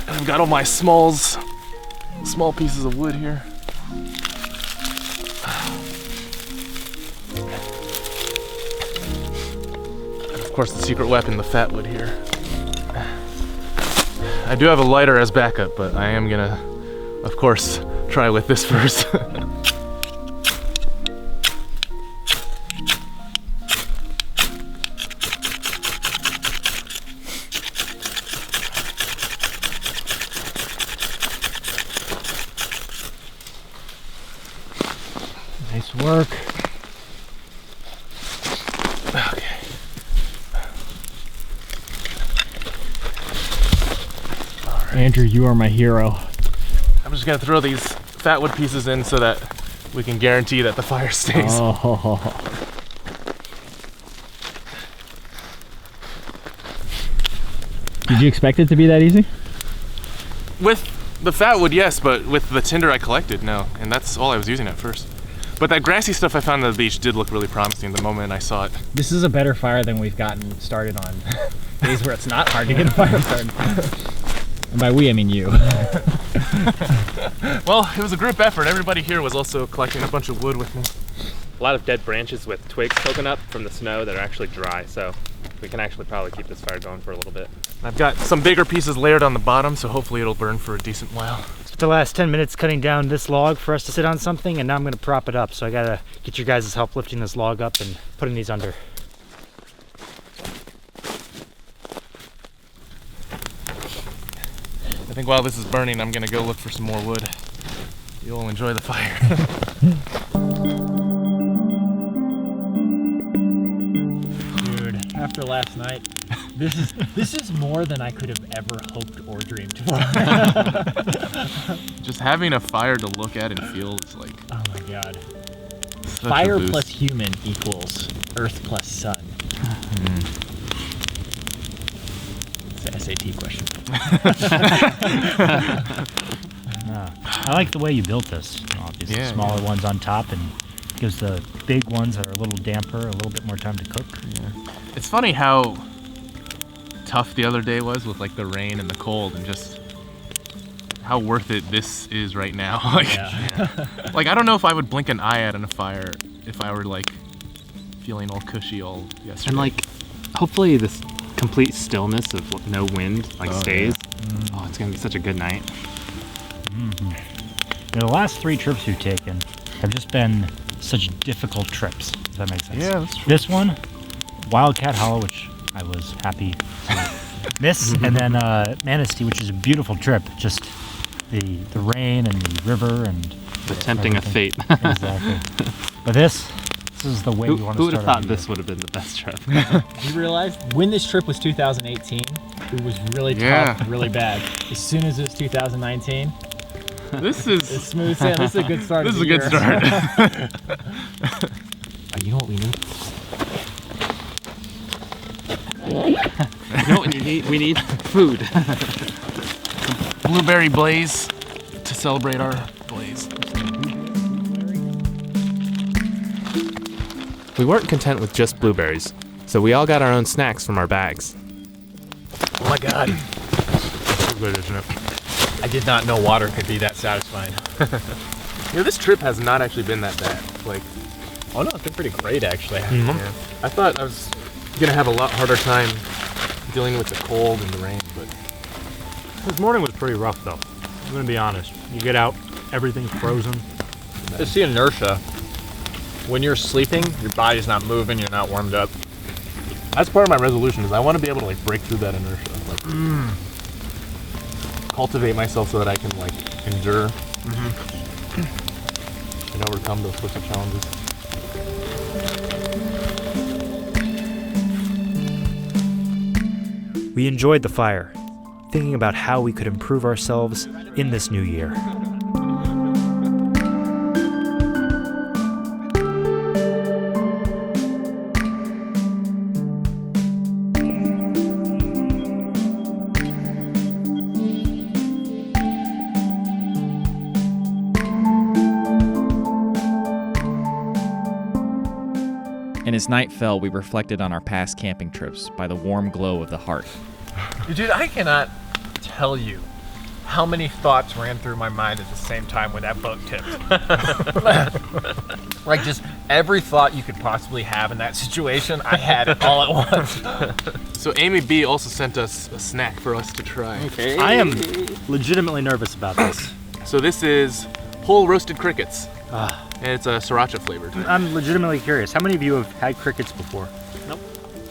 I've got all my small pieces of wood here. Of course, the secret weapon, the fat wood here. I do have a lighter as backup, but I am gonna, of course, try with this first. Nice work. Okay. Andrew, you are my hero. I'm just gonna throw these fat wood pieces in so that we can guarantee that the fire stays. Oh. Did you expect it to be that easy? With the fat wood, yes, but with the tinder I collected, no. And that's all I was using at first. But that grassy stuff I found on the beach did look really promising the moment I saw it. This is a better fire than we've gotten started on days where it's not hard to get a fire started. And by we, I mean you. Well, it was a group effort. Everybody here was also collecting a bunch of wood with me. A lot of dead branches with twigs poking up from the snow that are actually dry, so we can actually probably keep this fire going for a little bit. I've got some bigger pieces layered on the bottom, so hopefully it'll burn for a decent while. Spent the last 10 minutes cutting down this log for us to sit on something, and now I'm gonna prop it up. So I gotta get your guys' help lifting this log up and putting these under. I think while this is burning, I'm gonna go look for some more wood. You'll enjoy the fire. Dude, after last night, this is more than I could have ever hoped or dreamed for. Just having a fire to look at and feel is like, Oh my god. such a Fire boost. plus human equals Earth plus sun. It's an SAT question. I like the way you built this. Obviously, Yeah, smaller yeah. ones on top and gives the big ones that are a little damper a little bit more time to cook. It's funny how tough the other day was with like the rain and the cold, and just how worth it this is right now. Like, Yeah. like I don't know if I would blink an eye at a fire if I were like feeling all cushy all yesterday. And like, hopefully this complete stillness of no wind stays. Yeah. Oh, it's gonna be such a good night. The last 3 trips we've taken have just been such difficult trips, if that makes sense. Yeah, that's true. This one, Wildcat Hollow, which I was happy to miss, and then Manistee, which is a beautiful trip. Just the rain and the river and the tempting of fate. Exactly. But this is the way we want to start. Who would have thought this would have been the best trip? You realized when this trip was 2018, it was really tough, really bad. As soon as it was 2019, this is it's smooth sailing. This is a good start. This is a good start. You know what we need? You know what we need? Food. Blueberry blaze to celebrate our blaze. We weren't content with just blueberries, so we all got our own snacks from our bags. Oh my god. So good, isn't it? I did not know water could be that satisfying. This trip has not actually been that bad. Oh no, it's been pretty great actually. Yeah. I thought I was gonna have a lot harder time dealing with the cold and the rain, but This morning was pretty rough, though. I'm gonna be honest. You get out, everything's frozen. It's the inertia. When you're sleeping, your body's not moving, you're not warmed up. that's part of my resolution. Is I want to be able to break through that inertia, cultivate myself so that I can endure and overcome those sorts of challenges. We enjoyed the fire, thinking about how we could improve ourselves in this new year. And as night fell, we reflected on our past camping trips by the warm glow of the heart. Dude, I cannot tell you how many thoughts ran through my mind at the same time when that boat tipped. Just every thought you could possibly have in that situation, I had it all at once. So Amy B also sent us a snack for us to try. Okay. I am legitimately nervous about this. So this is whole roasted crickets. And it's sriracha flavored. I'm legitimately curious. How many of you have had crickets before? Nope.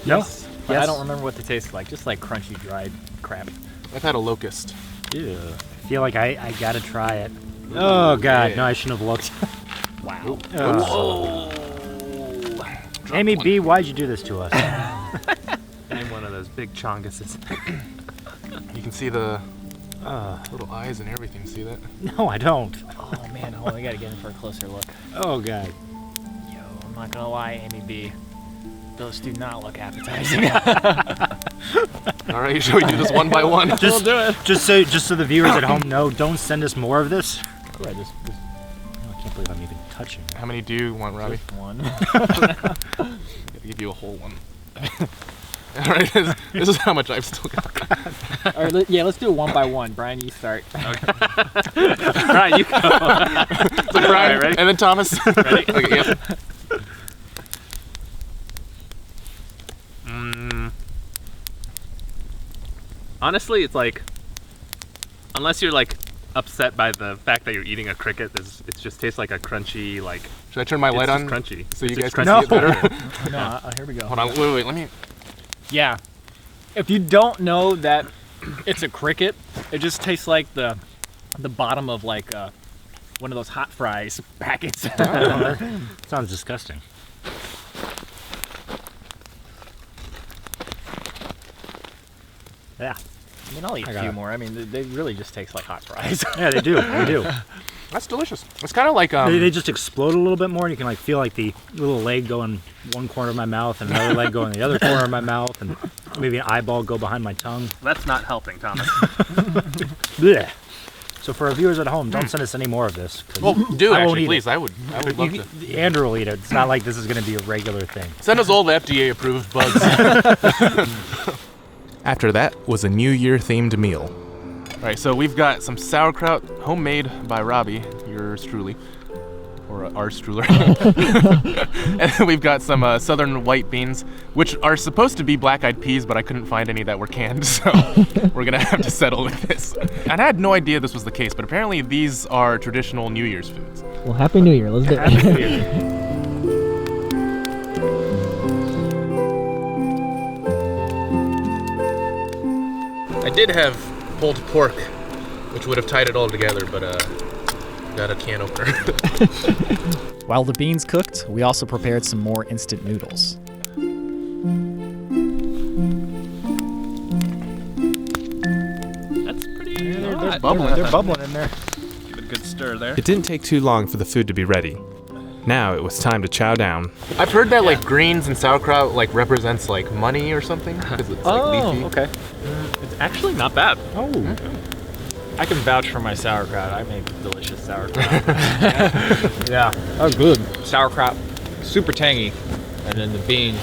No? Yes. But I don't remember what they taste like. Just like crunchy, dried crap. I've had a locust. Yeah. I feel like I gotta try it. Oh god, no, I shouldn't have looked. Wow. Amy B, why'd you do this to us? I'm one of those big chonguses. You can see the little eyes and everything. See that? No, I don't. Oh man, hold on, I gotta get in for a closer look. Oh god. Yo, I'm not gonna lie, Amy B. Those do not look appetizing. All right, shall we do this one by one? We'll do it. Just so the viewers at home know, don't send us more of this. I can't believe I'm even touching it. How many do you want, Robbie? Just one. I'll give you a whole one. All right, this is how much I've still got. All right, let's do it one by one. Brian, you start. Okay. Brian, you go. So Brian, ready? and then Thomas. Ready? Okay, yep. Honestly, it's unless you're upset by the fact that you're eating a cricket, it just tastes like a crunchy Should I turn my light on? Crunchy. So you It's guys just can see it better. No, here we go. Hold on, wait, let me. Yeah. If you don't know that it's a cricket, it just tastes like the bottom of one of those hot fries packets. Sounds disgusting. Yeah. I mean, I'll eat a few more. I mean, they really just taste like hot fries. Yeah, they do. They do. That's delicious. It's kind of like They just explode a little bit more, and you can feel the little leg go in one corner of my mouth, and another leg go in the other corner of my mouth, and maybe an eyeball go behind my tongue. That's not helping, Thomas. Blech. So for our viewers at home, don't send us any more of this. Well, do I won't actually, eat please. it. I would love to. Andrew will eat it. It's not like this is going to be a regular thing. Send us all the FDA-approved bugs. After that was a New Year themed meal. All right, so we've got some sauerkraut, homemade by Robbie, yours truly. or a Arstruler. And then we've got some southern white beans, which are supposed to be black-eyed peas, but I couldn't find any that were canned, so we're gonna have to settle with this. And I had no idea this was the case, but apparently these are traditional New Year's foods. Well, Happy New Year. Let's do it. I did have pulled pork, which would have tied it all together, but got a can opener. While the beans cooked, we also prepared some more instant noodles. That's pretty They're hot. bubbling. They're bubbling in there. Give it a good stir there. It didn't take too long for the food to be ready. Now it was time to chow down. I've heard that like greens and sauerkraut like represents like money or something because it's like leafy. Okay. It's actually not bad. Oh. I can vouch for my sauerkraut. I make delicious sauerkraut. Yeah. Oh, good. Sauerkraut, super tangy, and then the beans,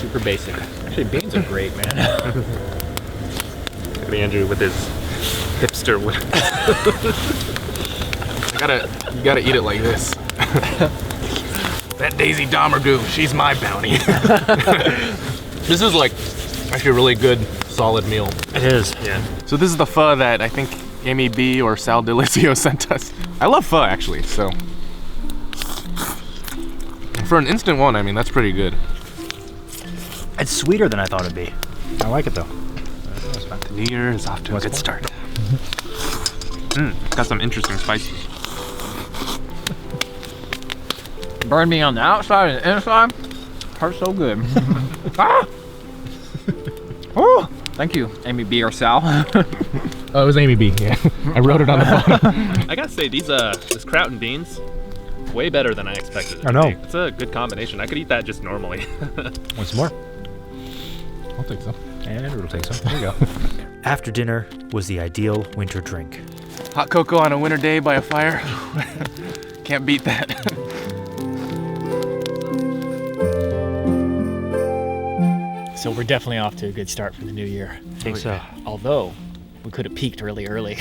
super basic. Actually, beans are great, man. Look at Andrew with his hipster whip. You gotta eat it like this. That Daisy Dahmer goo, she's my bounty. This is like actually a really good, solid meal. It is. Yeah. So this is the pho that I think Amy B or Sal Delizio sent us. I love pho actually, so. And for an instant one, I mean, that's pretty good. It's sweeter than I thought it'd be. I like it though. The New Year is off to a good start. Got some interesting spices. Burn me on the outside and the inside. Hurts so good. Ah! Oh, thank you, Amy B or Sal. Oh, it was Amy B, yeah. I wrote it on the bottom. I gotta say, this kraut and beans, way better than I expected it I to know. be. It's a good combination. I could eat that just normally. Want some more? I'll take some. And it'll take some. There you go. After dinner was the ideal winter drink. Hot cocoa on a winter day by a fire. Can't beat that. So we're definitely off to a good start for the new year. I think so. Although we could have peaked really early.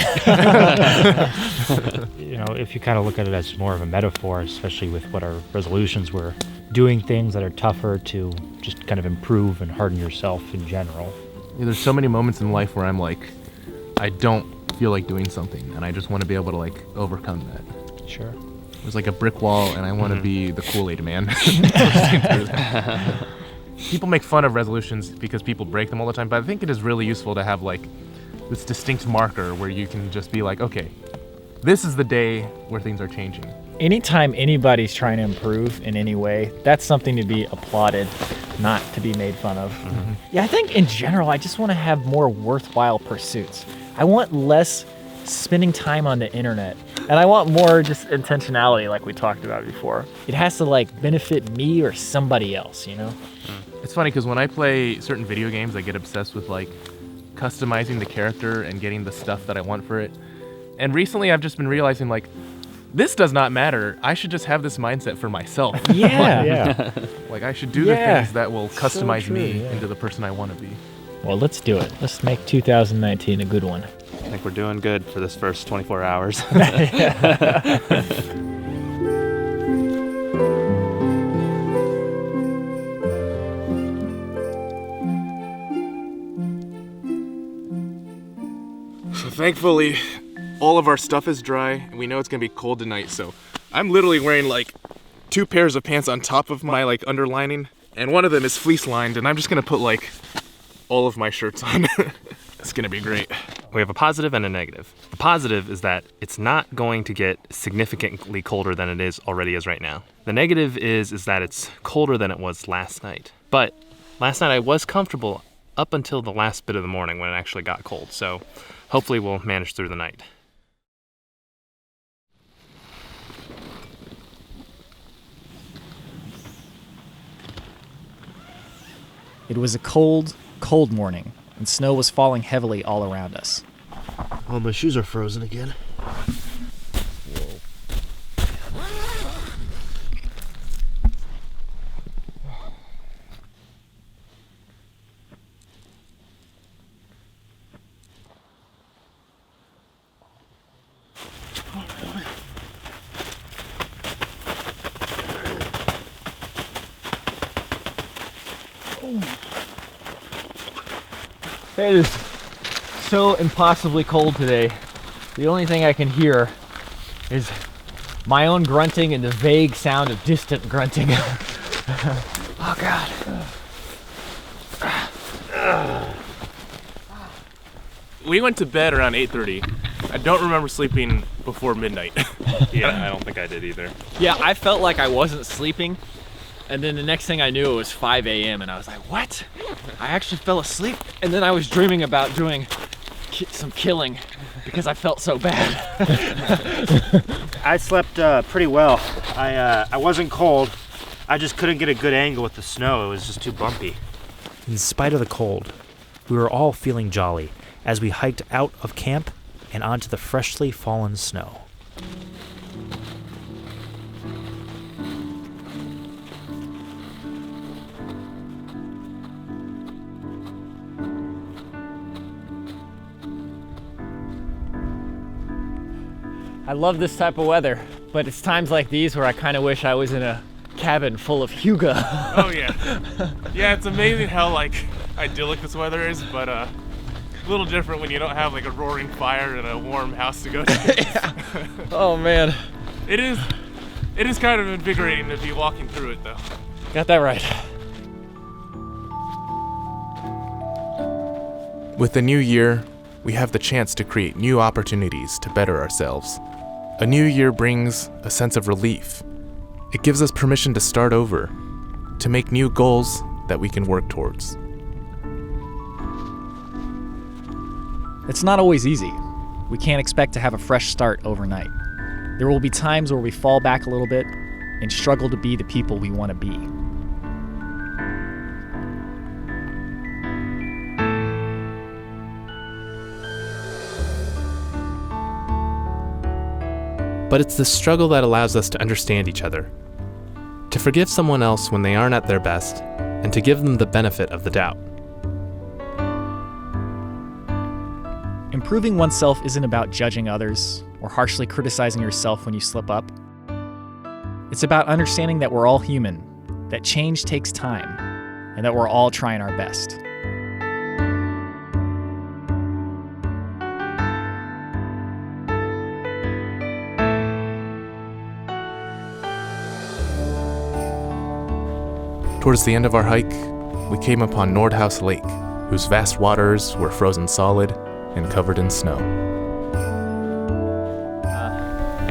You know, if you kind of look at it as more of a metaphor, especially with what our resolutions were, doing things that are tougher to just kind of improve and harden yourself in general. Yeah, there's so many moments in life where I'm like, I don't feel like doing something, and I just want to be able to like overcome that. Sure. There's like a brick wall, and I want to be the Kool-Aid man. People make fun of resolutions because people break them all the time, but I think it is really useful to have like this distinct marker where you can just be like, okay, this is the day where things are changing. Anytime anybody's trying to improve in any way, that's something to be applauded, not to be made fun of. Mm-hmm. Yeah, I think in general, I just want to have more worthwhile pursuits. I want less spending time on the internet, and I want more just intentionality like we talked about before. It has to like benefit me or somebody else, you know? It's funny because when I play certain video games, I get obsessed with like customizing the character and getting the stuff that I want for it. And recently I've just been realizing like, this does not matter. I should just have this mindset for myself. Yeah. Yeah. Like I should do the things that will customize me into the person I want to be. Well, let's do it. Let's make 2019 a good one. I think we're doing good for this first 24 hours. So thankfully, all of our stuff is dry, and we know it's gonna be cold tonight, so I'm literally wearing like 2 pairs of pants on top of my like underlining, and one of them is fleece lined, and I'm just gonna put like all of my shirts on. It's gonna be great. We have a positive and a negative. The positive is that it's not going to get significantly colder than it already is right now. The negative is that it's colder than it was last night. But last night I was comfortable up until the last bit of the morning when it actually got cold, so hopefully we'll manage through the night. It was a cold, cold morning, and snow was falling heavily all around us. Oh, my shoes are frozen again. It is so impossibly cold today. The only thing I can hear is my own grunting and the vague sound of distant grunting. Oh God. We went to bed around 8:30. I don't remember sleeping before midnight. Yeah, I don't think I did either. Yeah, I felt like I wasn't sleeping, and then the next thing I knew it was 5 a.m. and I was like, what? I actually fell asleep, and then I was dreaming about doing some killing because I felt so bad. I slept pretty well. I wasn't cold. I just couldn't get a good angle with the snow. It was just too bumpy. In spite of the cold, we were all feeling jolly as we hiked out of camp and onto the freshly fallen snow. I love this type of weather, but it's times like these where I kind of wish I was in a cabin full of hygge. Oh yeah. Yeah, it's amazing how like idyllic this weather is, but a little different when you don't have like a roaring fire and a warm house to go to. Yeah. Oh man. It is kind of invigorating to be walking through it though. Got that right. With the new year, we have the chance to create new opportunities to better ourselves. A new year brings a sense of relief. It gives us permission to start over, to make new goals that we can work towards. It's not always easy. We can't expect to have a fresh start overnight. There will be times where we fall back a little bit and struggle to be the people we want to be. But it's the struggle that allows us to understand each other, to forgive someone else when they aren't at their best, and to give them the benefit of the doubt. Improving oneself isn't about judging others or harshly criticizing yourself when you slip up. It's about understanding that we're all human, that change takes time, and that we're all trying our best. Towards the end of our hike, we came upon Nordhouse Lake, whose vast waters were frozen solid and covered in snow.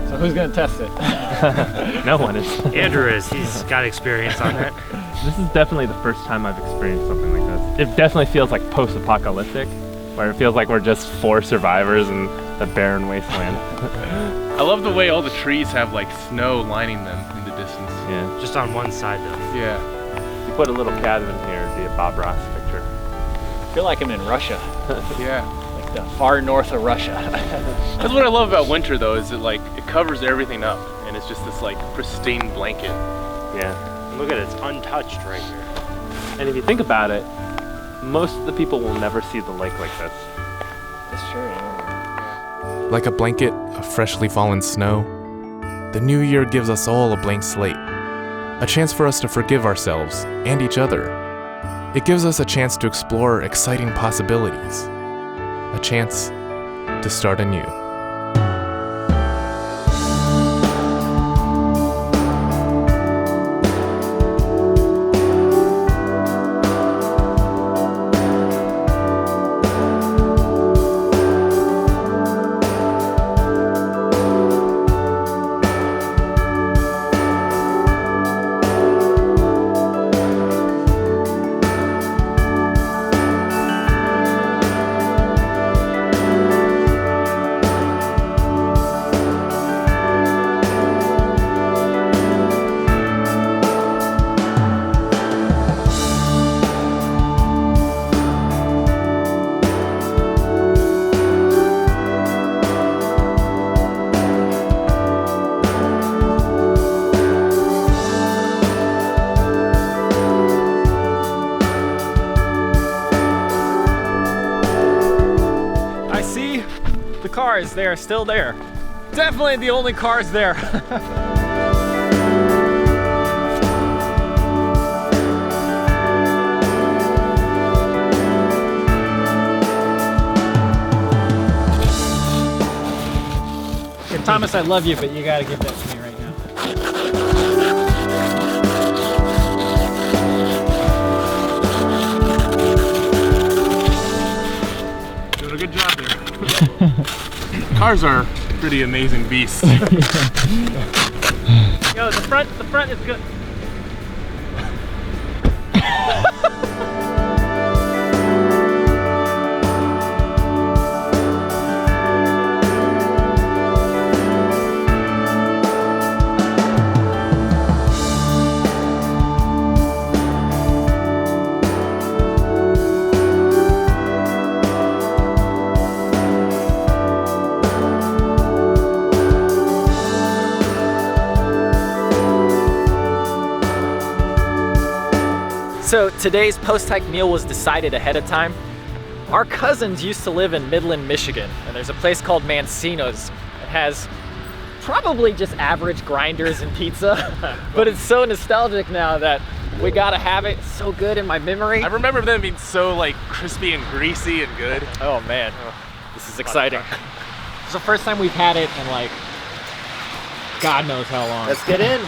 So who's gonna test it? No one is. Andrew is. He's got experience on that. This is definitely the first time I've experienced something like this. It definitely feels like post-apocalyptic, where it feels like we're just 4 survivors in the barren wasteland. I love the way all the trees have like snow lining them in the distance. Yeah. Just on one side, though. Yeah. If you put a little cabin here, it'd be a Bob Ross picture. I feel like I'm in Russia, Yeah. like the far north of Russia. That's what I love about winter though, is it like it covers everything up and it's just this like pristine blanket. Yeah. Look at it. It's untouched right here. And if you think about it, most of the people will never see the lake like this. That's true. Like a blanket of freshly fallen snow, the new year gives us all a blank slate, a chance for us to forgive ourselves and each other. It gives us a chance to explore exciting possibilities, a chance to start anew. Cars, they are still there. Definitely the only cars there. Thomas, I love you, but you gotta give that to me right now. Doing a good job there. Cars are pretty amazing beasts. Yo, the front is good. So today's post-hike meal was decided ahead of time. Our cousins used to live in Midland, Michigan, and there's a place called Mancino's. It has probably just average grinders and pizza, but it's so nostalgic now that we gotta have it. It's so good in my memory. I remember them being so like crispy and greasy and good. Oh man, this is exciting. It's the first time we've had it in like, God knows how long. Let's get in.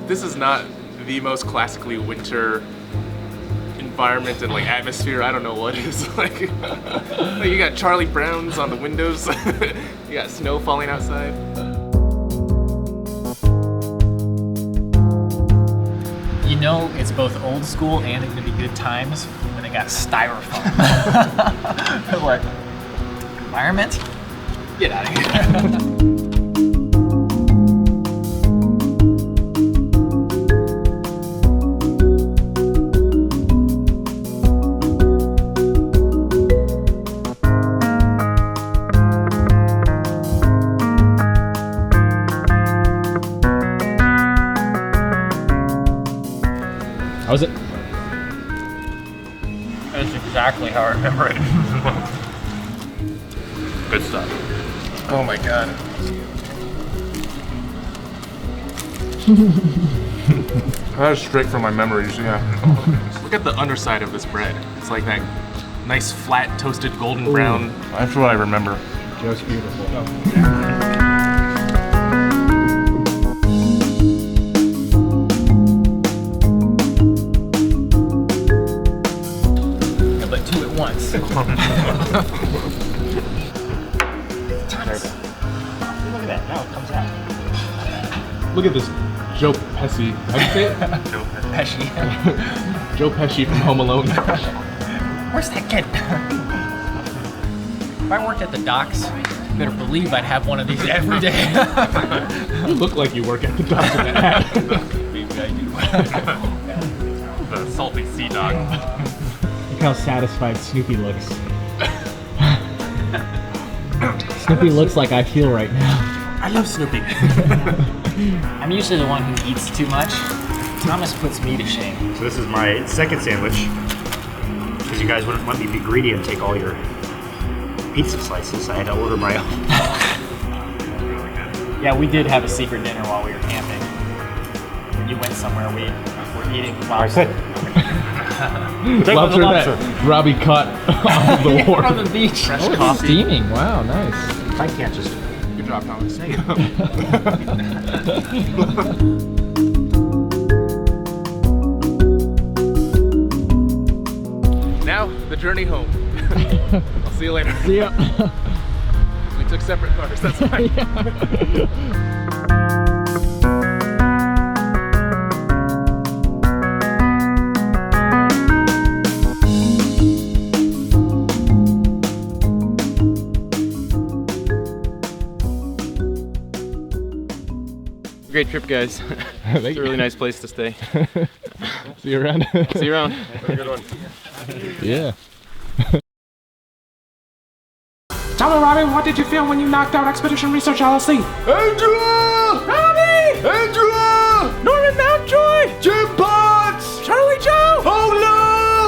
This is not the most classically winter environment and like atmosphere. I don't know what is like. You got Charlie Browns on the windows. You got snow falling outside. You know it's both old school and it's gonna be good times when they got styrofoam. Like, environment? Get out of here. How was it? That's exactly how I remember it. Good stuff. Oh my god. That is straight from my memories, yeah. Look at the underside of this bread. It's like that nice flat toasted golden brown. That's what I remember. Just beautiful. But two at once. Look at that. Now it comes out. Look at this Joe Pesci. How do you say it? Pesci. Joe Pesci from Home Alone. Where's that kid? If I worked at the docks, you better believe I'd have one of these every day. You look like you work at the docks with that hat. Maybe I The salty sea dog. Look how satisfied Snoopy looks. Snoopy looks like I feel right now. I love Snoopy. I'm usually the one who eats too much. Thomas puts me to shame. So this is my second sandwich. Because you guys wouldn't let me be greedy and take all your pizza slices. I had to order my own. Yeah, we did have a secret dinner while we were camping. When you went somewhere, we were eating lobster. Lobster that Robbie caught off the wharf. On the beach. Fresh It's coffee. steaming. Wow, nice. I can't just... Good job, Thomas. Now, the journey home. I'll see you later. See ya. We took separate cars, that's fine. Great trip, guys. It's a really nice place to stay. See you around. See you around. Have a good one. Yeah. Tell me, Robbie, what did you feel when you knocked out Expedition Research LLC? Andrew! Robbie! Andrew! Norman Mountjoy! Jim Potts! Charlie Joe! Oh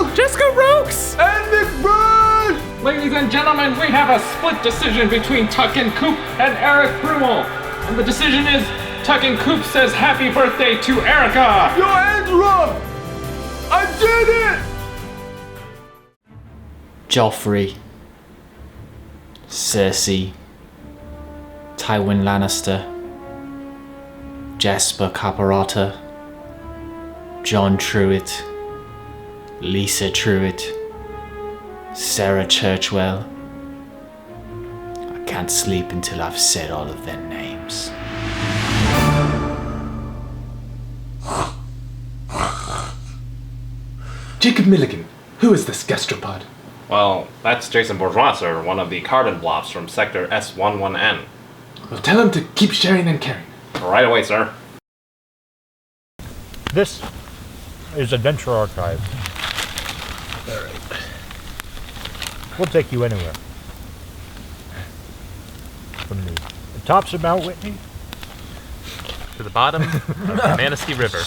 no! Jessica Rokes! And McBride! Ladies and gentlemen, we have a split decision between Tuck and Coop and Eric Brummel. And the decision is Tucking Coop says happy birthday to Erica. Yo, Andrew! I did it! Joffrey, Cersei, Tywin Lannister, Jasper Caparata, John Truitt, Lisa Truitt, Sarah Churchwell. I can't sleep until I've said all of their names. Jacob Milligan, who is this gastropod? Well, that's Jason Bourgeois, sir, one of the carbon blobs from Sector S11N. Well, tell him to keep sharing and caring. Right away, sir. This is Adventure Archive. We'll take you anywhere. From the tops of Mount Whitney To the bottom of the Manistee River.